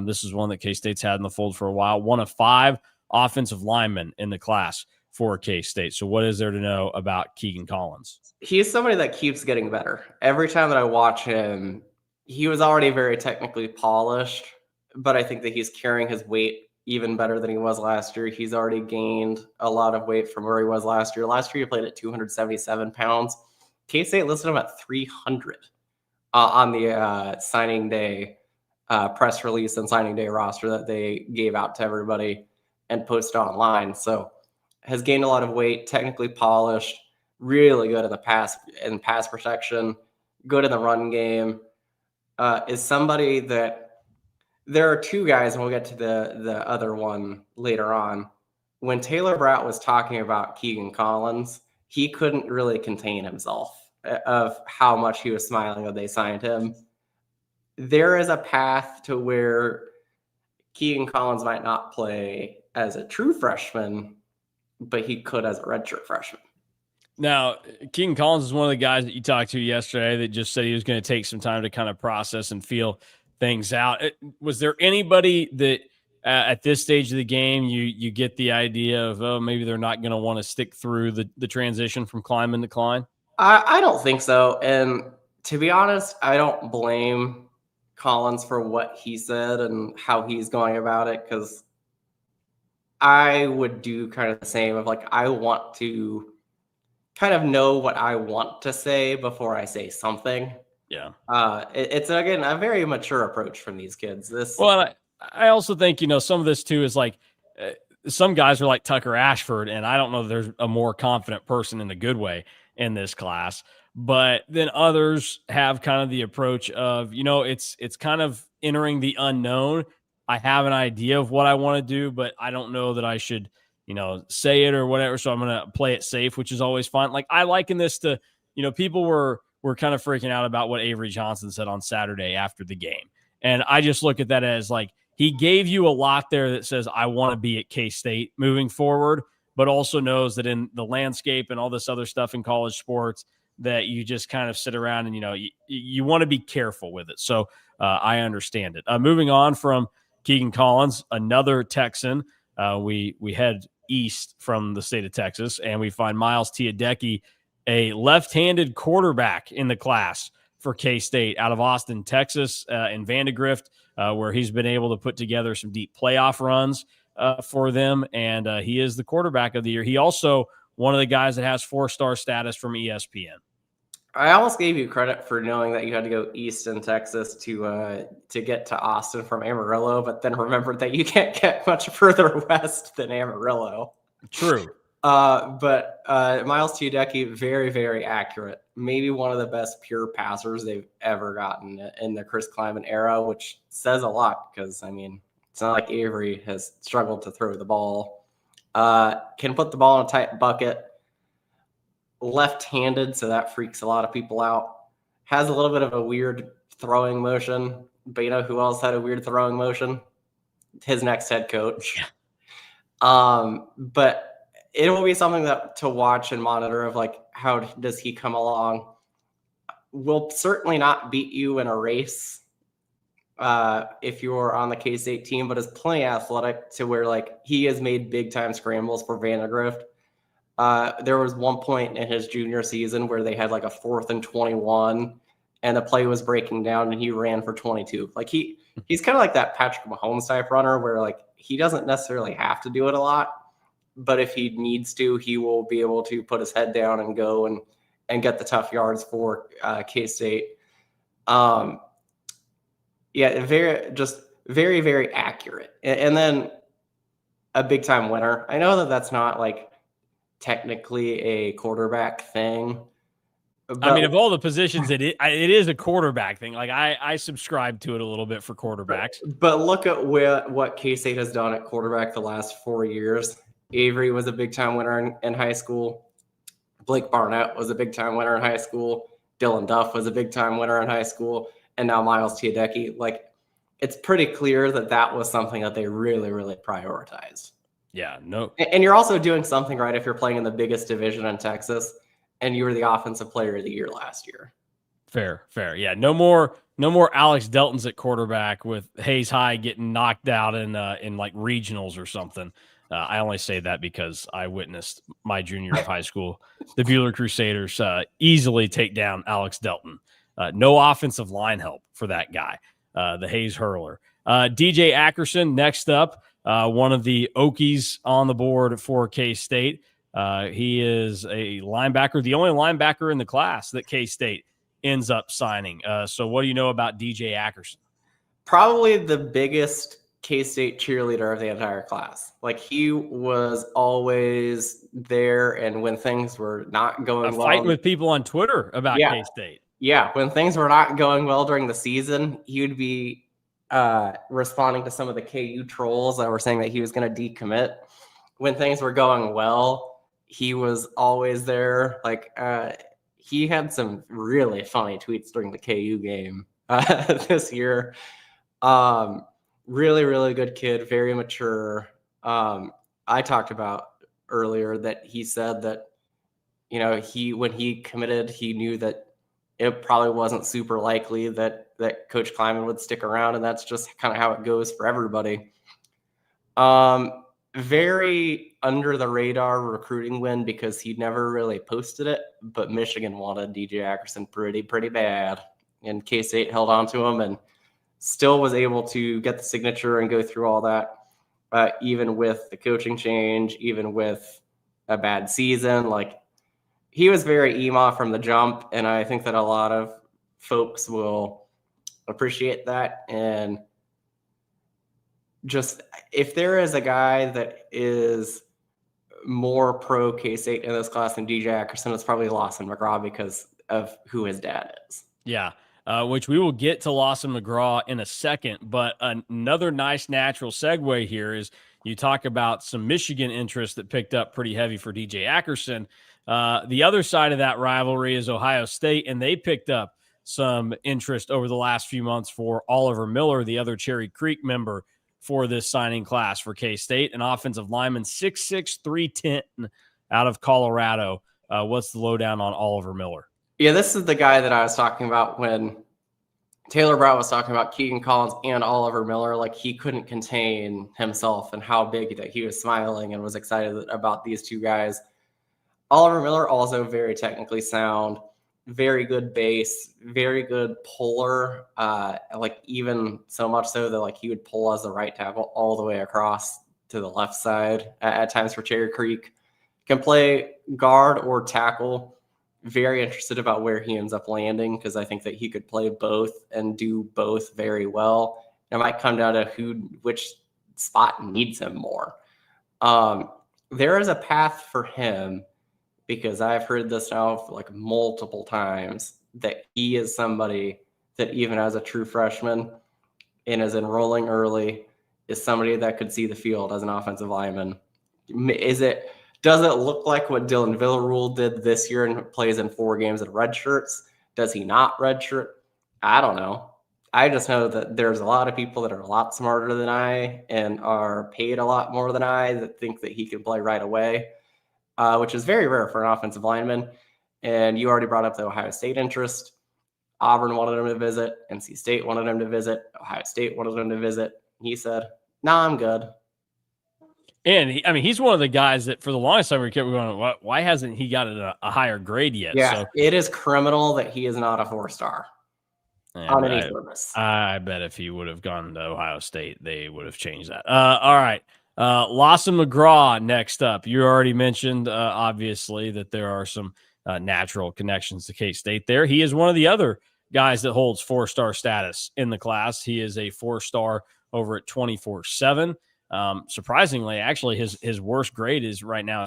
This is one that K-State's had in the fold for a while. One of 5 offensive linemen in the class for K-State. So what is there to know about Keegan Collins? He's somebody that keeps getting better. Every time that I watch him, he was already very technically polished, but I think that he's carrying his weight even better than he was last year. He's already gained a lot of weight from where he was last year. Last year, he played at 277 pounds. K-State listed him at 300 on the signing day press release and signing day roster that they gave out to everybody and posted online. So has gained a lot of weight, technically polished, really good in the pass protection, good in the run game. Is somebody that there are 2 guys, and we'll get to the other one later on. When Taylor Bratt was talking about Keegan Collins, he couldn't really contain himself of how much he was smiling when they signed him. There is a path to where Keegan Collins might not play as a true freshman, but he could as a redshirt freshman. Now, Keegan Collins is one of the guys that you talked to yesterday that just said he was going to take some time to kind of process and feel things out. Was there anybody that at this stage of the game you get the idea of, oh, maybe they're not going to want to stick through the transition from Klieman to Klein? I don't think so. And to be honest, I don't blame Collins for what he said and how he's going about it, because I would do kind of the same of like, I want to kind of know what I want to say before I say something. Yeah. It's again a very mature approach from these kids. Well, I also think, some of this too is like some guys are like Tucker Ashford, and I don't know if there's a more confident person in a good way in this class. But then others have kind of the approach of, it's kind of entering the unknown. I have an idea of what I want to do, but I don't know that I should, say it or whatever. So I'm going to play it safe, which is always fun. Like I liken this to, people were kind of freaking out about what Avery Johnson said on Saturday after the game. And I just look at that as like, he gave you a lot there that says, I want to be at K-State moving forward, but also knows that in the landscape and all this other stuff in college sports that you just kind of sit around and, you want to be careful with it. So I understand it. Moving on from Keegan Collins, another Texan, we head east from the state of Texas and we find Miles Teodecki, a left-handed quarterback in the class for K-State out of Austin, Texas, in Vandegrift, where he's been able to put together some deep playoff runs for them, and he is the quarterback of the year. He also one of the guys that has 4-star status from ESPN. I almost gave you credit for knowing that you had to go east in Texas to get to Austin from Amarillo, but then remembered that you can't get much further west than Amarillo. True. But Miles Teodecki, very, very accurate. Maybe one of the best pure passers they've ever gotten in the Chris Klieman era, which says a lot because, it's not like Avery has struggled to throw the ball. Can put the ball in a tight bucket. Left-handed, so that freaks a lot of people out. Has a little bit of a weird throwing motion. But you know who else had a weird throwing motion? His next head coach. But it will be something that to watch and monitor of like, how does he come along? Will certainly not beat you in a race if you're on the K-State team, but is plenty athletic to where like he has made big time scrambles for Vandegrift. There was one point in his junior season where they had like a 4th and 21 and the play was breaking down and he ran for 22. Like he's kind of like that Patrick Mahomes type runner where like he doesn't necessarily have to do it a lot, but if he needs to, he will be able to put his head down and go and get the tough yards for K-State. Very, very accurate. And then a big time winner. I know that that's not like technically a quarterback thing. But, of all the positions, it is a quarterback thing. Like I subscribe to it a little bit for quarterbacks. But look at what K-State has done at quarterback the last 4 years. Avery was a big time winner in high school. Blake Barnett was a big-time winner in high school. Dylan Duff was a big-time winner in high school. And now Miles Teodecki. Like, it's pretty clear that that was something that they really, really prioritized. Yeah, no. And you're also doing something right if you're playing in the biggest division in Texas and you were the offensive player of the year last year. Fair. Yeah, no more Alex Deltons at quarterback with Hayes High getting knocked out in like regionals or something. I only say that because I witnessed my junior of high school, the Bueller Crusaders, easily take down Alex Delton. No offensive line help for that guy, the Hayes hurler. DJ Ackerson next up, one of the Okies on the board for K-State. He is a linebacker, the only linebacker in the class that K-State ends up signing. So what do you know about DJ Ackerson? Probably the biggest K-State cheerleader of the entire class. Like, he was always there, and when things were not going well, fighting with people on Twitter about K-State. Yeah, when things were not going well during the season, he would be responding to some of the KU trolls that were saying that he was going to decommit. When things were going well, he was always there. Like, he had some really funny tweets during the KU game this year. Really, really good kid, very mature. I talked about earlier that he said that, when he committed, he knew that it probably wasn't super likely that Coach Kleiman would stick around, and that's just kind of how it goes for everybody. Very under the radar recruiting win because he never really posted it, but Michigan wanted DJ Ackerson pretty bad, and K-State held on to him and still was able to get the signature and go through all that, even with the coaching change, even with a bad season. Like, he was very EMA from the jump, and I think that a lot of folks will appreciate that. And just, if there is a guy that is more pro K-State in this class than DJ Ackerson, it's probably Lawson McGraw because of who his dad is. Yeah, which we will get to Lawson McGraw in a second. But another nice natural segue here is you talk about some Michigan interest that picked up pretty heavy for DJ Ackerson. The other side of that rivalry is Ohio State, and they picked up some interest over the last few months for Oliver Miller, the other Cherry Creek member for this signing class for K-State, an offensive lineman, 6'6", 310 out of Colorado. What's the lowdown on Oliver Miller? Yeah, this is the guy that I was talking about when Taylor Brown was talking about Keegan Collins and Oliver Miller. Like, he couldn't contain himself and how big that he was smiling and was excited about these two guys. Oliver Miller, also very technically sound, very good base, very good puller. Like, even so much so that, like, he would pull as the right tackle all the way across to the left side at times for Cherry Creek. Can play guard or tackle. Very interested about where he ends up landing because I think that he could play both and do both very well. It might come down to which spot needs him more. There is a path for him, because I've heard this now like multiple times, that he is somebody that even as a true freshman and is enrolling early is somebody that could see the field as an offensive lineman. Does it look like what Dylan Villarreal did this year and plays in 4 games in red shirts? Does he not redshirt? I don't know. I just know that there's a lot of people that are a lot smarter than I and are paid a lot more than I that think that he can play right away, which is very rare for an offensive lineman. And you already brought up the Ohio State interest. Auburn wanted him to visit. NC State wanted him to visit. Ohio State wanted him to visit. He said, "Nah, I'm good." And he's one of the guys that for the longest time we kept going, why hasn't he got a higher grade yet? Yeah, so it is criminal that he is not a 4-star on any service. I bet if he would have gone to Ohio State, they would have changed that. All right. Lawson McGraw next up. You already mentioned, obviously, that there are some natural connections to K-State there. He is one of the other guys that holds 4-star status in the class. He is a 4-star over at 24/7. Surprisingly, actually, his worst grade is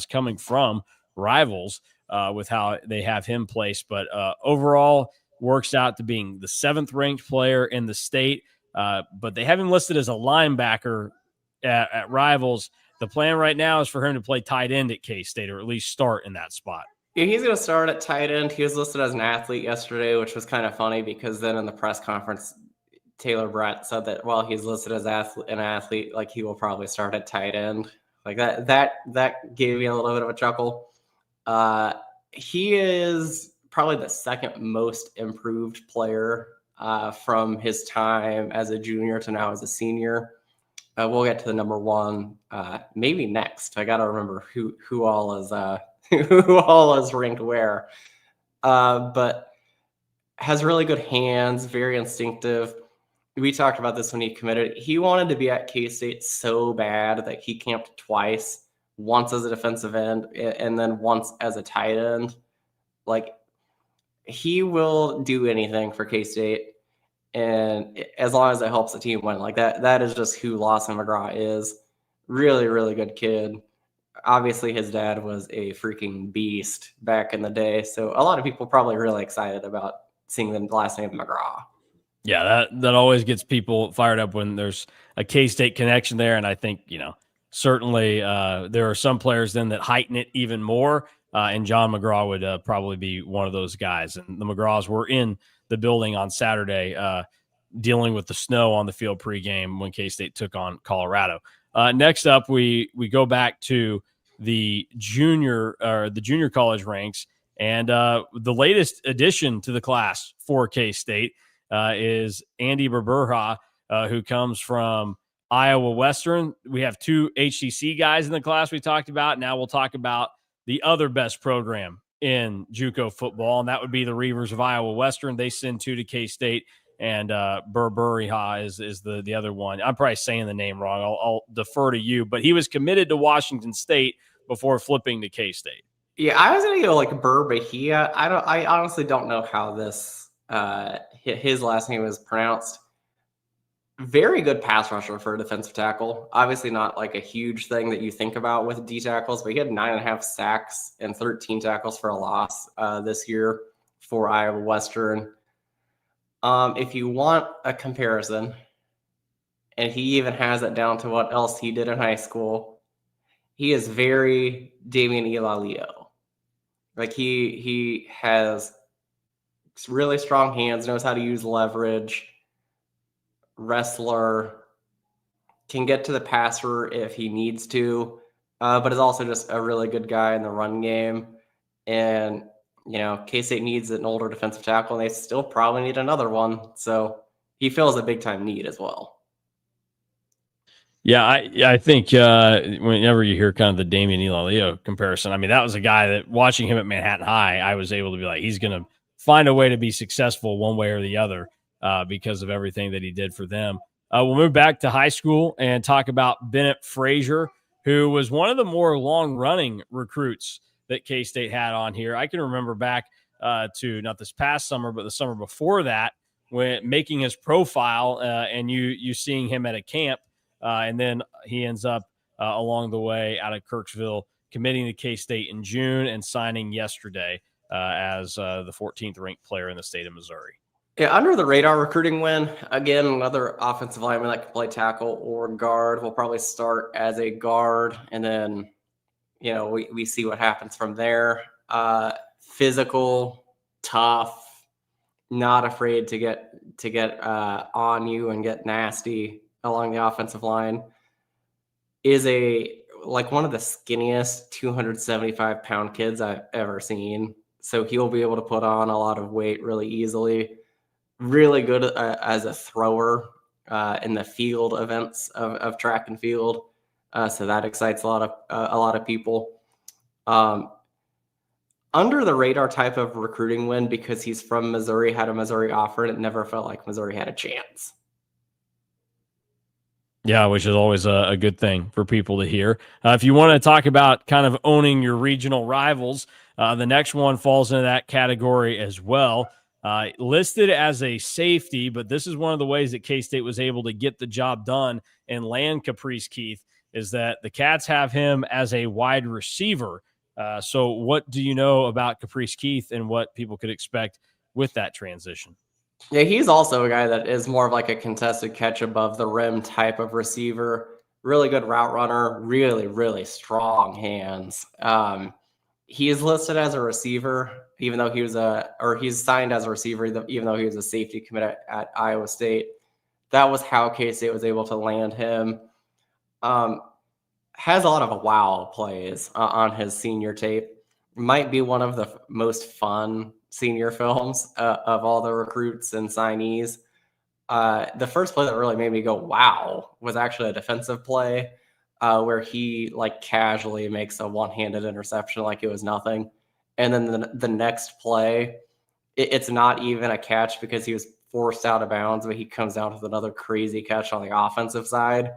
coming from Rivals with how they have him placed. But overall, works out to being the 7th ranked player in the state. But they have him listed as a linebacker at Rivals. The plan right now is for him to play tight end at K-State, or at least start in that spot. Yeah, he's going to start at tight end. He was listed as an athlete yesterday, which was kind of funny because then in the press conference, Taylor Brett said that while he's listed as an athlete, like he will probably start at tight end. Like that gave me a little bit of a chuckle. He is probably the second most improved player from his time as a junior to now as a senior. We'll get to the number one maybe next. I got to remember who all is who all is ranked where. But has really good hands, very instinctive. We talked about this when he committed. He wanted to be at K-State so bad that he camped twice, once as a defensive end and then once as a tight end. Like, he will do anything for K-State, and as long as it helps the team win. Like, that is just who Lawson McGraw is. Really, really good kid. Obviously, his dad was a freaking beast back in the day, so a lot of people probably really excited about seeing the last name McGraw. Yeah, that always gets people fired up when there's a K-State connection there. And I think, certainly there are some players then that heighten it even more. And John McGraw would probably be one of those guys. And the McGraws were in the building on Saturday dealing with the snow on the field pregame when K-State took on Colorado. Next up, we go back to the junior college ranks. And the latest addition to the class for K-State is Andy Berberha, who comes from Iowa Western. We have two HCC guys in the class we talked about. Now we'll talk about the other best program in JUCO football, and that would be the Reavers of Iowa Western. They send two to K-State, and Berberha is the other one. I'm probably saying the name wrong. I'll defer to you, but he was committed to Washington State before flipping to K-State. Yeah, I was gonna go like Berbahia. I honestly don't know how this his last name is pronounced. Very good pass rusher for a defensive tackle. Obviously not like a huge thing that you think about with D tackles, but he had 9.5 sacks and 13 tackles for a loss this year for Iowa Western. If you want a comparison, and he even has it down to what else he did in high school, he is very Damian Ilalio. Like he has really strong hands, knows how to use leverage, wrestler, can get to the passer if he needs to, but is also just a really good guy in the run game. And, K-State needs an older defensive tackle, and they still probably need another one. So he fills a big-time need as well. Yeah, I think whenever you hear kind of the Damian Ilalio comparison, I mean, that was a guy that watching him at Manhattan High, I was able to be like, he's going to find a way to be successful one way or the other because of everything that he did for them. We'll move back to high school and talk about Bennett Frazier, who was one of the more long-running recruits that K-State had on here. I can remember back to not this past summer, but the summer before that, when making his profile and you seeing him at a camp. And then he ends up along the way out of Kirksville, committing to K-State in June and signing yesterday as the 14th ranked player in the state of Missouri. Yeah, under the radar recruiting win. Again, another offensive lineman that can play tackle or guard will probably start as a guard, and then we see what happens from there. Physical, tough, not afraid to get on you and get nasty along the offensive line. Is one of the skinniest 275-pound kids I've ever seen. So he'll be able to put on a lot of weight really easily. Really good as a thrower in the field events of track and field. So that excites a lot of people. Under the radar type of recruiting win because he's from Missouri, had a Missouri offer, and it never felt like Missouri had a chance. Yeah, which is always a good thing for people to hear. If you want to talk about kind of owning your regional rivals, the next one falls into that category as well. Listed as a safety, but this is one of the ways that K-State was able to get the job done and land Caprice Keith, is that the Cats have him as a wide receiver. So what do you know about Caprice Keith and what people could expect with that transition? Yeah, he's also a guy that is more of like a contested catch above the rim type of receiver. Really good route runner, really, really strong hands. he is listed as a receiver, even though he's signed as a receiver, even though he was a safety commit at Iowa State. That was how K-State was able to land him. Has a lot of wow plays on his senior tape. Might be one of the most fun senior films of all the recruits and signees. The first play that really made me go wow was actually a defensive play where he like casually makes a one-handed interception like it was nothing. And then the next play, it's not even a catch because he was forced out of bounds, but he comes down with another crazy catch on the offensive side.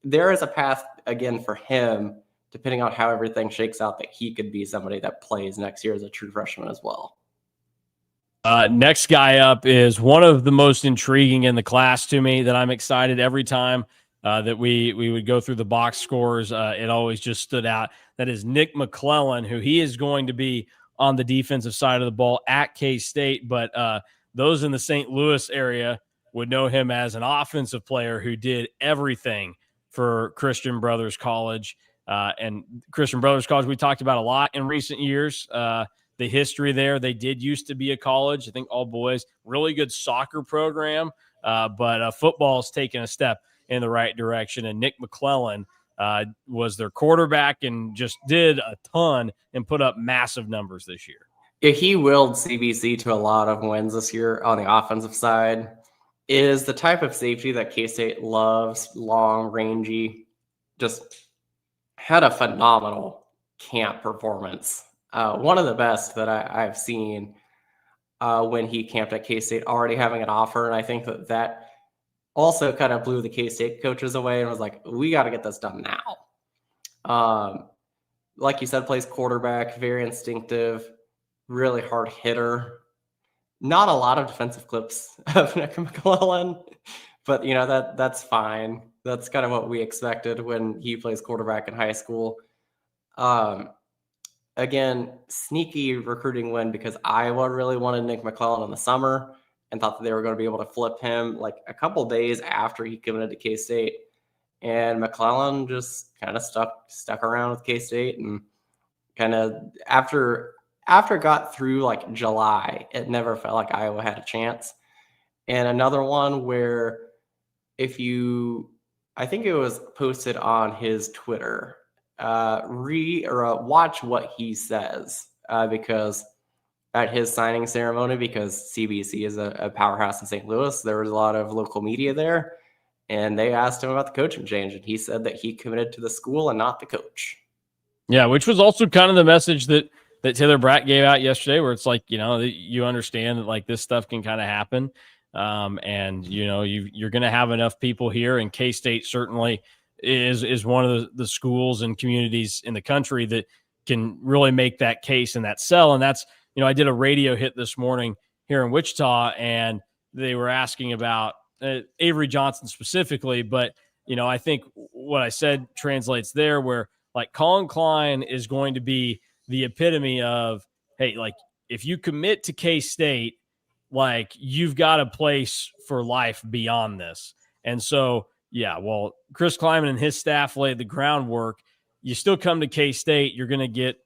There is a path again for him, depending on how everything shakes out, that he could be somebody that plays next year as a true freshman as well. Next guy up is one of the most intriguing in the class to me that I'm excited every time that we would go through the box scores. It always just stood out. That is Nick McClellan, who he is going to be on the defensive side of the ball at K-State. But those in the St. Louis area would know him as an offensive player who did everything for Christian Brothers College. And Christian Brothers College, we talked about a lot in recent years. The history there, they did used to be a college, I think all boys, really good soccer program, but football's taken a step in the right direction. And Nick McClellan was their quarterback and just did a ton and put up massive numbers this year. Yeah, he willed CBC to a lot of wins this year on the offensive side. Is the type of safety that K-State loves, long, rangy, just had a phenomenal camp performance. One of the best that I've seen when he camped at K-State, already having an offer. And I think that also kind of blew the K-State coaches away and was like, we got to get this done now. Like you said, plays quarterback, very instinctive, really hard hitter. Not a lot of defensive clips of Nick McClellan, but that's fine. That's kind of what we expected when he plays quarterback in high school. Again, sneaky recruiting win because Iowa really wanted Nick McClellan in the summer and thought that they were going to be able to flip him like a couple days after he committed to K-State. And McClellan just kind of stuck around with K-State, and kind of after it got through like July, it never felt like Iowa had a chance. And another one where I think it was posted on his Twitter, watch what he says because at his signing ceremony, because CBC is a powerhouse in St. Louis, there was a lot of local media there, and they asked him about the coaching change, and he said that he committed to the school and not the coach. Yeah, which was also kind of the message that Taylor Bratt gave out yesterday, where it's like, you understand that like this stuff can kind of happen. And you're going to have enough people here, and K-State certainly is one of the schools and communities in the country that can really make that case and that sell. And that's, I did a radio hit this morning here in Wichita, and they were asking about Avery Johnson specifically, but I think what I said translates there, where like Colin Klein is going to be the epitome of, hey, like if you commit to K-State, like you've got a place for life beyond this. And so, yeah, well, Chris Kleiman and his staff laid the groundwork. You still come to K-State, you're going to get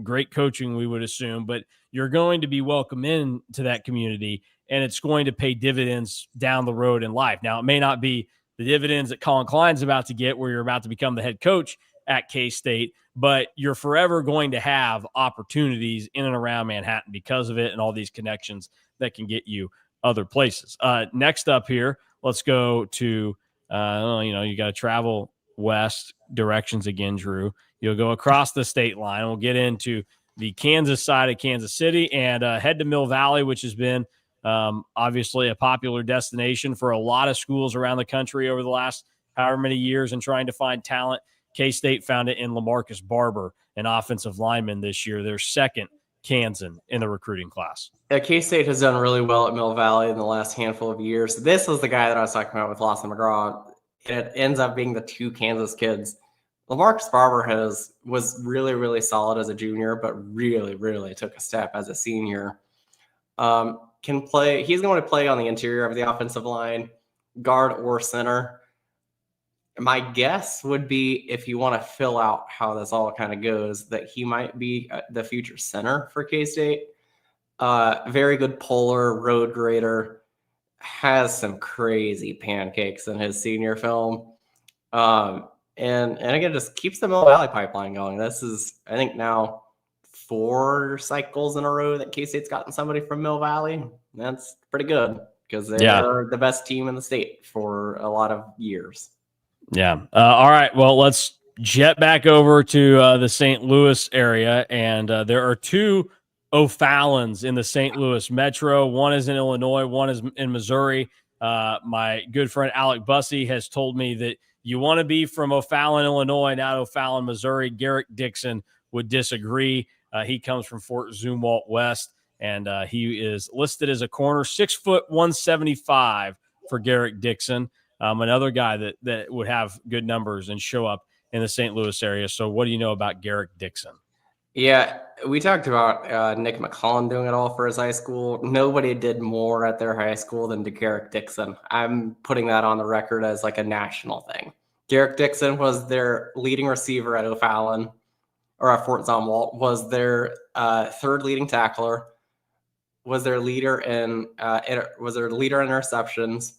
great coaching, we would assume, but you're going to be welcome into that community, and it's going to pay dividends down the road in life. Now, it may not be the dividends that Colin Klein's about to get, where you're about to become the head coach at K-State, but you're forever going to have opportunities in and around Manhattan because of it and all these connections that can get you other places. Next up here, let's go to, you got to travel west directions again, Drew. You'll go across the state line. We'll get into the Kansas side of Kansas City and head to Mill Valley, which has been obviously a popular destination for a lot of schools around the country over the last however many years and trying to find talent. K-State found it in LaMarcus Barber, an offensive lineman this year, their second Kansan in the recruiting class. Yeah, K-State has done really well at Mill Valley in the last handful of years. This was the guy that I was talking about with Lawson McGraw. It ends up being the two Kansas kids. LaMarcus Barber was really, really solid as a junior, but really, really took a step as a senior. Can play. He's going to play on the interior of the offensive line, guard or center. My guess would be, if you want to fill out how this all kind of goes, that he might be the future center for K-State. Very good puller, road grader, has some crazy pancakes in his senior film. And again, just keeps the Mill Valley pipeline going. This is, I think, now 4 cycles in a row that K-State's gotten somebody from Mill Valley. That's pretty good, because they're the best team in the state for a lot of years. Yeah. All right. Well, let's jet back over to the St. Louis area. And there are 2 O'Fallons in the St. Louis metro. One is in Illinois, one is in Missouri. My good friend Alec Bussey has told me that you want to be from O'Fallon, Illinois, not O'Fallon, Missouri. Garrett Dixon would disagree. He comes from Fort Zumwalt West, and he is listed as a corner, 6 foot 175 for Garrett Dixon. Another guy that would have good numbers and show up in the St. Louis area. So what do you know about Garrett Dixon? Yeah, we talked about Nick McCullen doing it all for his high school. Nobody did more at their high school than Garrett Dixon. I'm putting that on the record as like a national thing. Garrett Dixon was their leading receiver at O'Fallon, or at Fort Zumwalt, was their 3rd leading tackler, was their leader in interceptions,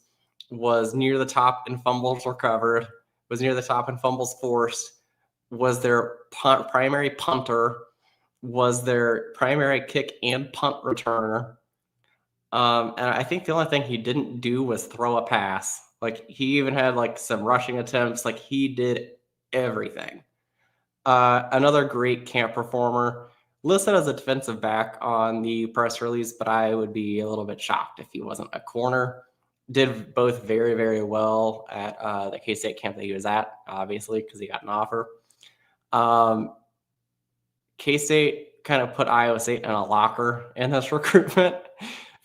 was near the top in fumbles recovered, was near the top in fumbles forced, was their primary punter, was their primary kick and punt returner. And I think the only thing he didn't do was throw a pass. Like, he even had like some rushing attempts. Like, he did everything. Another great camp performer, listed as a defensive back on the press release, but I would be a little bit shocked if he wasn't a corner. Did both very, very well at the K-State camp that he was at, obviously, because he got an offer. K-State kind of put Iowa State in a locker in this recruitment,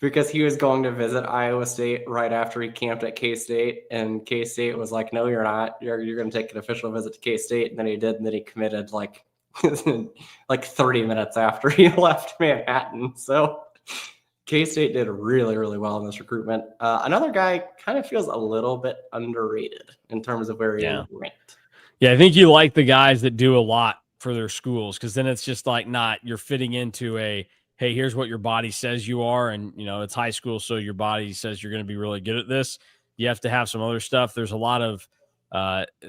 because he was going to visit Iowa State right after he camped at K-State, and K-State was like, no, you're not. You're going to take an official visit to K-State. And then he did, and then he committed like 30 minutes after he left Manhattan. So K-State did really, really well in this recruitment. Another guy kind of feels a little bit underrated in terms of where he is ranked. Yeah, I think you like the guys that do a lot for their schools, because then it's just like you're fitting into a, hey, here's what your body says you are. And, it's high school, so your body says you're going to be really good at this. You have to have some other stuff. There's a lot of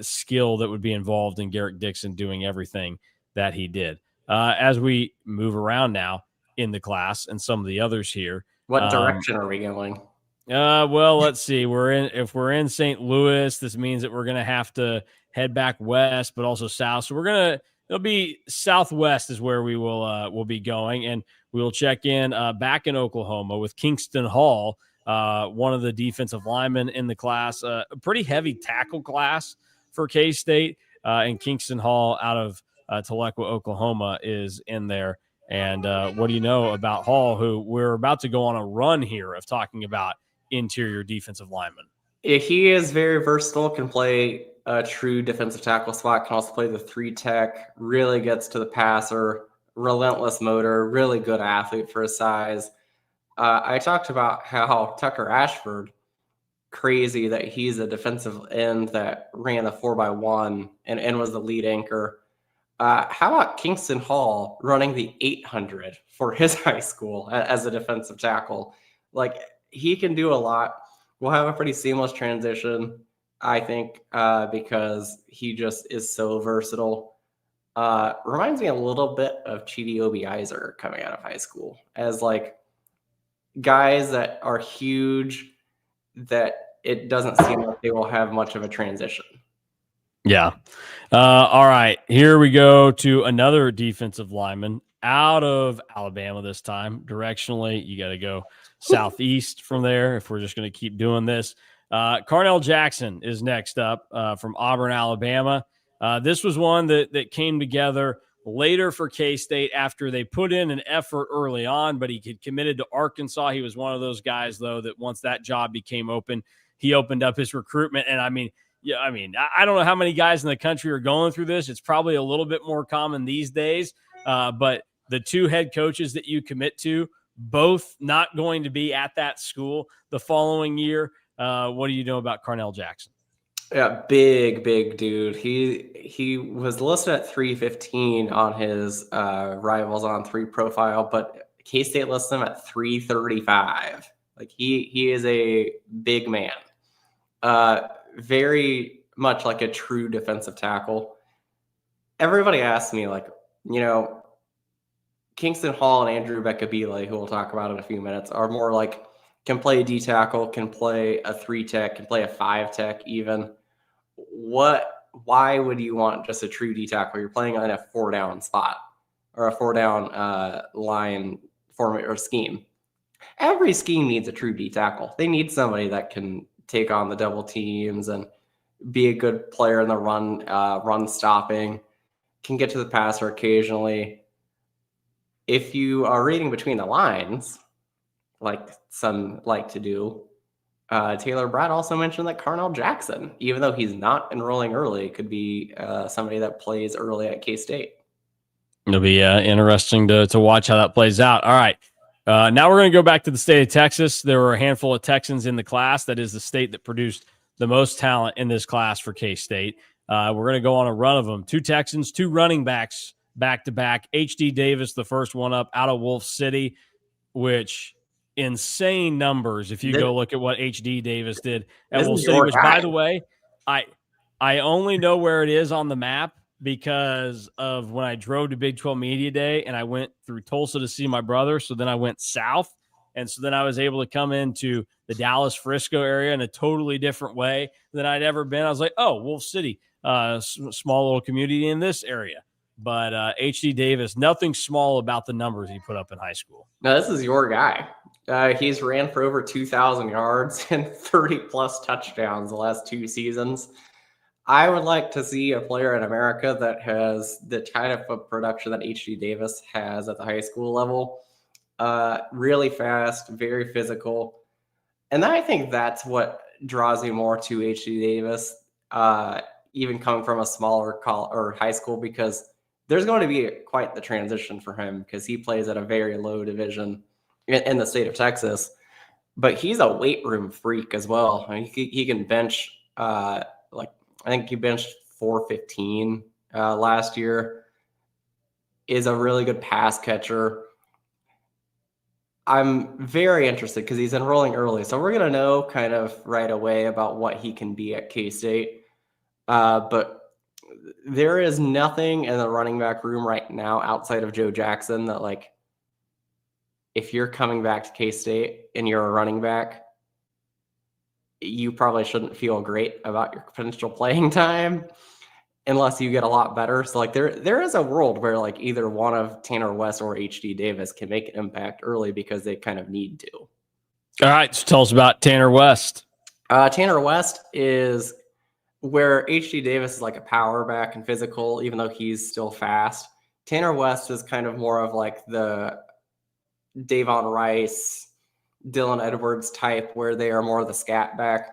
skill that would be involved in Garrett Dixon doing everything that he did. As we move around now in the class and some of the others here. What direction are we going? Well, let's see. If we're in St. Louis, this means that we're going to have to head back west, but also south. So it'll be southwest is where we'll be going. And we'll check in back in Oklahoma with Kingston Hall, one of the defensive linemen in the class, a pretty heavy tackle class for K-State, and Kingston Hall out of Tahlequah, Oklahoma is in there. And what do you know about Hall, who we're about to go on a run here of talking about interior defensive linemen? He is very versatile, can play a true defensive tackle spot, can also play the 3 tech, really gets to the passer, relentless motor, really good athlete for his size. I talked about how Tucker Ashford, crazy that he's a defensive end that ran the 4x1 and was the lead anchor. How about Kingston Hall running the 800 for his high school as a defensive tackle? Like, he can do a lot. We'll have a pretty seamless transition, I think, because he just is so versatile. Reminds me a little bit of Chidi Obiizer coming out of high school, as like guys that are huge that it doesn't seem like they will have much of a transition. Yeah. All right. Here we go to another defensive lineman out of Alabama this time. Directionally, you got to go southeast from there if we're just going to keep doing this. Carnell Jackson is next up from Auburn, Alabama. This was one that came together later for K-State after they put in an effort early on, but he committed to Arkansas. He was one of those guys, though, that once that job became open, he opened up his recruitment. And I don't know how many guys in the country are going through this. It's probably a little bit more common these days. But the 2 head coaches that you commit to, both not going to be at that school the following year. What do you know about Carnell Jackson? Yeah, big dude. He was listed at 315 on his Rivals on 3 profile, but K-State lists him at 335. Like he is a big man. Very much like a true defensive tackle. Everybody asks me, like, Kingston Hall and Andrew Beckabile, who we'll talk about in a few minutes, are more like can play a D tackle, can play a 3 tech, can play a 5 tech even. Why would you want just a true D tackle? You're playing on a 4-down spot or a 4-down line format or scheme. Every scheme needs a true D tackle. They need somebody that can take on the double teams and be a good player in the run stopping, can get to the passer occasionally. If you are reading between the lines, like some like to do, Taylor Brad also mentioned that Carnell Jackson, even though he's not enrolling early, could be somebody that plays early at K-State. It'll be interesting to watch how that plays out. All right. Now we're going to go back to the state of Texas. There were a handful of Texans in the class. That is the state that produced the most talent in this class for K-State. We're going to go on a run of them. 2 Texans, 2 running backs back-to-back. H.D. Davis, the first one up out of Wolf City, which insane numbers if you go look at what H.D. Davis did at Wolf City, which, by the way, I only know where it is on the map because of when I drove to Big 12 Media Day and I went through Tulsa to see my brother. So then I went south. And so then I was able to come into the Dallas-Frisco area in a totally different way than I'd ever been. I was like, oh, Wolf City, small little community in this area. But H.D. Davis, nothing small about the numbers he put up in high school. No, this is your guy. He's ran for over 2,000 yards and 30-plus touchdowns the last 2 seasons. I would like to see a player in America that has the kind of production that H.D. Davis has at the high school level. Really fast, very physical. And I think that's what draws you more to H.D. Davis, even coming from a smaller or high school, because there's going to be quite the transition for him because he plays at a very low division in the state of Texas. But he's a weight room freak as well. I mean, he can bench, I think he benched 415 last year, is a really good pass catcher. I'm very interested because he's enrolling early. So we're going to know kind of right away about what he can be at K-State. But there is nothing in the running back room right now outside of Joe Jackson that, like, if you're coming back to K-State and you're a running back, you probably shouldn't feel great about your potential playing time unless you get a lot better. So, like, there is a world where, like, either one of Tanner West or H.D. Davis can make an impact early because they kind of need to. All right, so tell us about Tanner West. Tanner West is where H.D. Davis is like a power back and physical, even though he's still fast. Tanner West is kind of more of like the Davon Rice, Dylan Edwards type, where they are more of the scat back.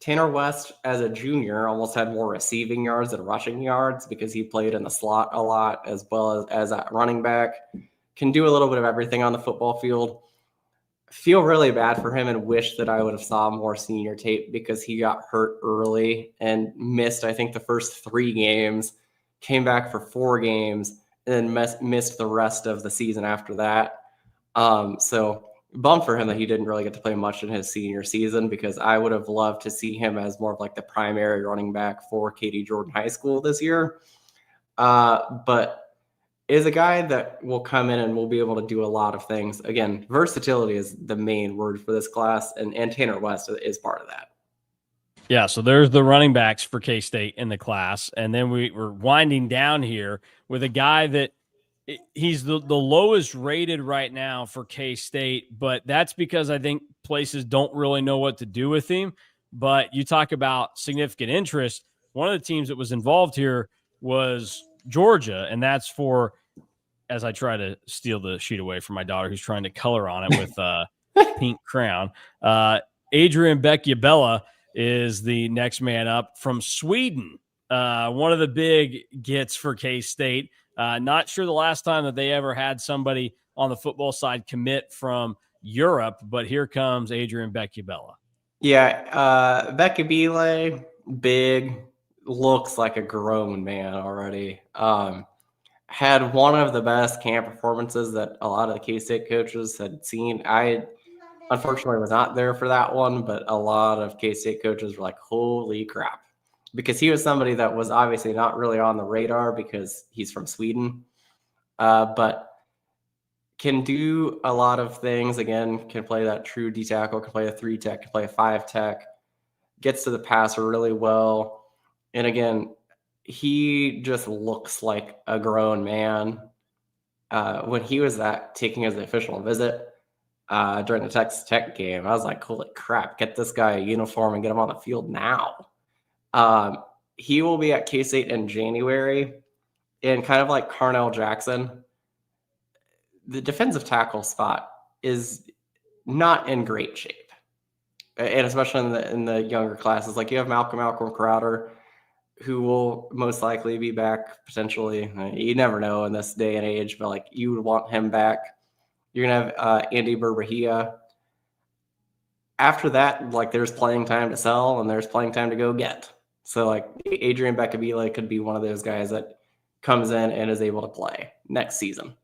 Tanner West, as a junior, almost had more receiving yards than rushing yards because he played in the slot a lot as well as a running back. Can do a little bit of everything on the football field. Feel really bad for him and wish that I would have saw more senior tape because he got hurt early and missed, I think, the first 3 games, came back for 4 games, and then missed the rest of the season after that. So bummed for him that he didn't really get to play much in his senior season because I would have loved to see him as more of like the primary running back for Katy Jordan High School this year. But is a guy that will come in and will be able to do a lot of things. Again, versatility is the main word for this class, and Tanner West is part of that. Yeah, so there's the running backs for K-State in the class, and then we're winding down here with a guy that he's the lowest rated right now for K-State, but that's because I think places don't really know what to do with him. But you talk about significant interest. One of the teams that was involved here was Georgia, and that's for, as I try to steal the sheet away from my daughter who's trying to color on it with pink crayon, Adrian Beckabella is the next man up from Sweden. One of the big gets for K-State. Not sure the last time that they ever had somebody on the football side commit from Europe, but here comes Adrian Beckabella. Yeah, Beckabile big, looks like a grown man already. Had one of the best camp performances that a lot of the K-State coaches had seen. I unfortunately was not there for that one, but a lot of K-State coaches were like, holy crap. Because he was somebody that was obviously not really on the radar because he's from Sweden, but can do a lot of things. Again, can play that true D tackle, can play a 3-tech, can play a 5-tech, gets to the passer really well. And again, he just looks like a grown man. When he was taking his official visit during the Texas Tech game, I was like, holy crap, get this guy a uniform and get him on the field now. He will be at K-State in January, and kind of like Carnell Jackson, the defensive tackle spot is not in great shape. And especially in the younger classes, like you have Malcolm Crowder, who will most likely be back potentially. You never know in this day and age, but like you would want him back. You're gonna have Andy Berbahia. After that, like there's playing time to sell and there's playing time to go get. So like Adrian Beccabile could be one of those guys that comes in and is able to play next season.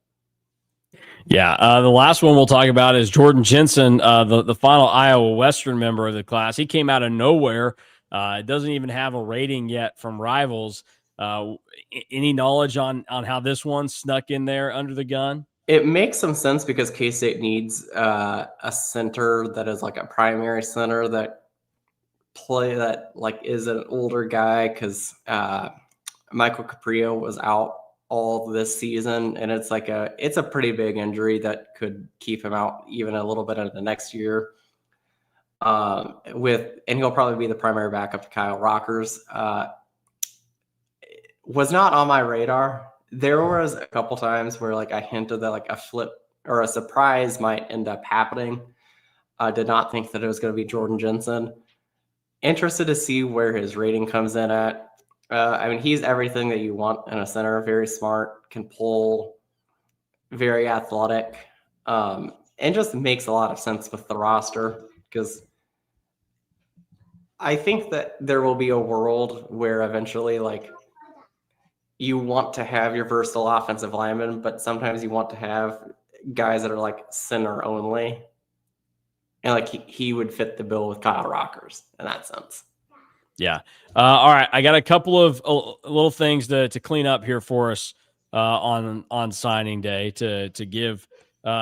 Yeah, the last one we'll talk about is Jordan Jensen, the final Iowa Western member of the class. He came out of nowhere. Doesn't even have a rating yet from Rivals. Any knowledge on how this one snuck in there under the gun? It makes some sense because K-State needs a center that is like a primary center that is an older guy, because Michael Caprio was out all this season, and it's a pretty big injury that could keep him out even a little bit into the next year. And he'll probably be the primary backup to Kyle Rockers. Was not on my radar. There was a couple times where like I hinted that like a flip or a surprise might end up happening. I did not think that it was going to be Jordan Jensen. Interested to see where his rating comes in at. I mean, he's everything that you want in a center. Very smart, can pull, very athletic, and just makes a lot of sense with the roster, because I think that there will be a world where eventually like you want to have your versatile offensive linemen, but sometimes you want to have guys that are like center only. And like he would fit the bill with Kyle Rockers in that sense. Yeah. All right. I got a couple of little things to clean up here for us on signing day to give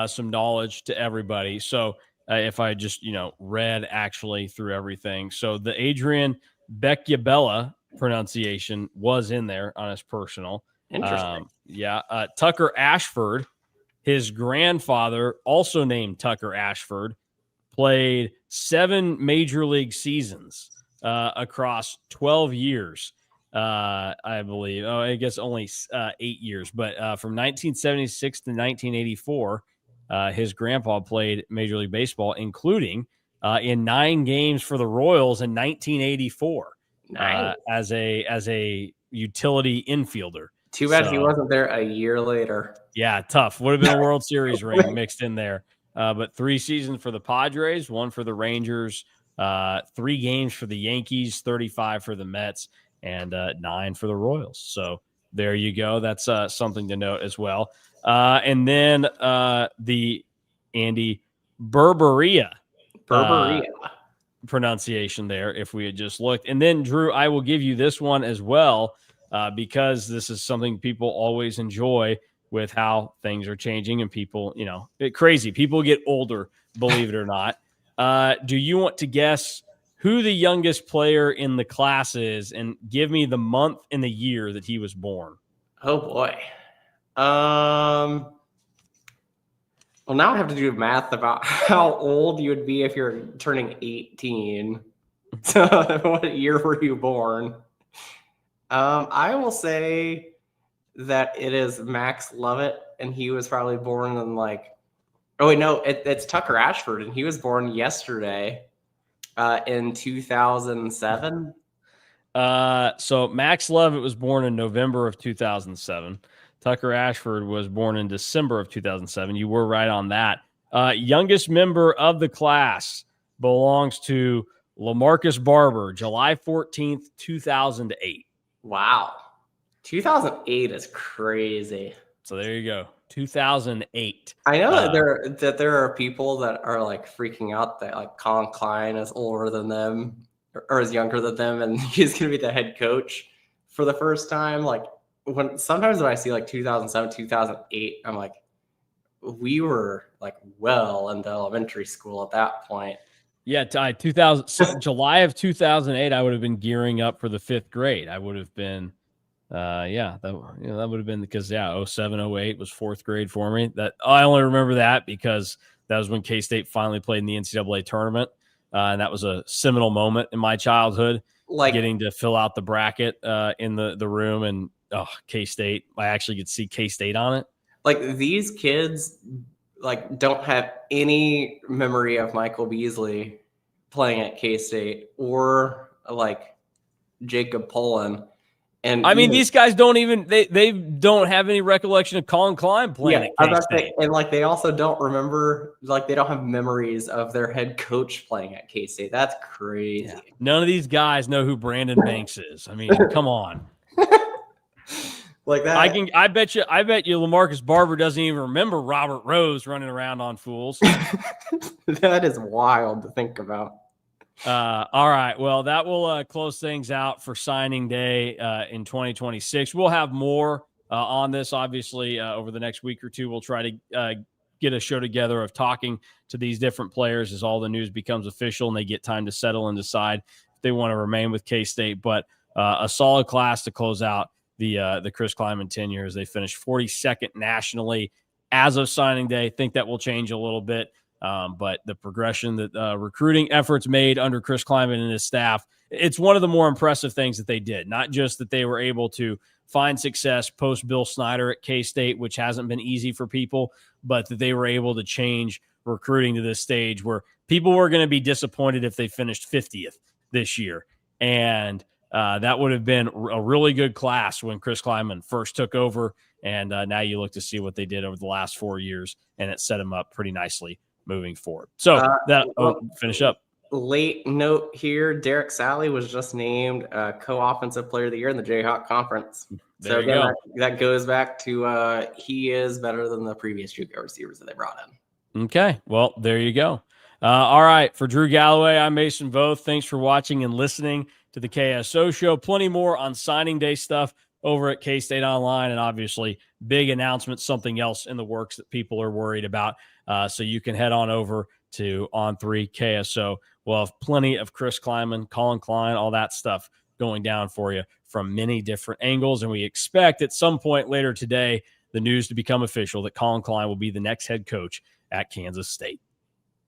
some knowledge to everybody. So if I just, read actually through everything. So the Adrian Beccabella pronunciation was in there on his personal. Interesting. Tucker Ashford, his grandfather, also named Tucker Ashford, played 7 major league seasons across 12 years, I believe. Oh, I guess only 8 years, but from 1976 to 1984, his grandpa played Major League Baseball, including in 9 games for the Royals in 1984. Nice. As a utility infielder. Too bad he wasn't there a year later. Yeah, tough. Would have been a World Series ring mixed in there. But 3 seasons for the Padres, 1 for the Rangers, 3 games for the Yankees, 35 for the Mets, and 9 for the Royals. So there you go. That's something to note as well. And then the Andy Berbahia pronunciation there, if we had just looked. And then, Drew, I will give you this one as well, because this is something people always enjoy with how things are changing and people, crazy. People get older, believe it or not. Do you want to guess who the youngest player in the class is and give me the month and the year that he was born? Oh, boy. Well, now I have to do math about how old you would be if you're turning 18. So what year were you born? I will say that it is Max Lovett, and he was probably born in it's Tucker Ashford, and he was born yesterday in 2007. So Max Lovett was born in November of 2007. Tucker Ashford was born in December of 2007. You were right on that. Youngest member of the class belongs to LaMarcus Barber, July 14th, 2008. Wow. 2008 is crazy. So there you go. 2008. I know that there are people that are like freaking out that like Colin Klein is older than them or is younger than them, and he's going to be the head coach for the first time. Like sometimes when I see like 2007, 2008, I'm like, we were like well into elementary school at that point. Yeah, 2000 July of 2008, I would have been gearing up for the 5th grade. I would have been that would have been because 07, 08 was 4th grade for me. That I only remember that because that was when K-State finally played in the NCAA tournament. And that was a seminal moment in my childhood, like getting to fill out the bracket in the room, and K-State. I actually could see K-State on it. Like these kids like don't have any memory of Michael Beasley playing at K-State or like Jacob Pullen. And I mean, these guys don't even they don't have any recollection of Colin Klein playing at K-State. And like they also don't remember, like they don't have memories of their head coach playing at K-State. That's crazy. Yeah. None of these guys know who Brandon Banks is. I mean, come on. Like that. I bet you LaMarcus Barber doesn't even remember Robert Rose running around on Fools. That is wild to think about. All right. Well, that will close things out for signing day in 2026. We'll have more on this, obviously, over the next week or two. We'll try to get a show together of talking to these different players as all the news becomes official and they get time to settle and decide if they want to remain with K-State. But a solid class to close out the Chris Klieman tenure as they finished 42nd nationally as of signing day. I think that will change a little bit. But the progression that recruiting efforts made under Chris Klieman and his staff, it's one of the more impressive things that they did. Not just that they were able to find success post Bill Snyder at K-State, which hasn't been easy for people, but that they were able to change recruiting to this stage where people were going to be disappointed if they finished 50th this year. And that would have been a really good class when Chris Klieman first took over. And now you look to see what they did over the last 4 years, and it set them up pretty nicely moving forward. So finish up. Late note here, Derek Salley was just named co-offensive player of the year in the Jayhawk Conference. There you go. That goes back to he is better than the previous JUCO receivers that they brought in. Okay, well, there you go. All right, for Drew Galloway, I'm Mason Voth. Thanks for watching and listening to the KSO Show. Plenty more on signing day stuff over at K-StateOnline, and obviously big announcement, something else in the works that people are worried about. So you can head on over to On3 KSO. We'll have plenty of Chris Klieman, Colin Klein, all that stuff going down for you from many different angles. And we expect at some point later today, the news to become official that Colin Klein will be the next head coach at Kansas State.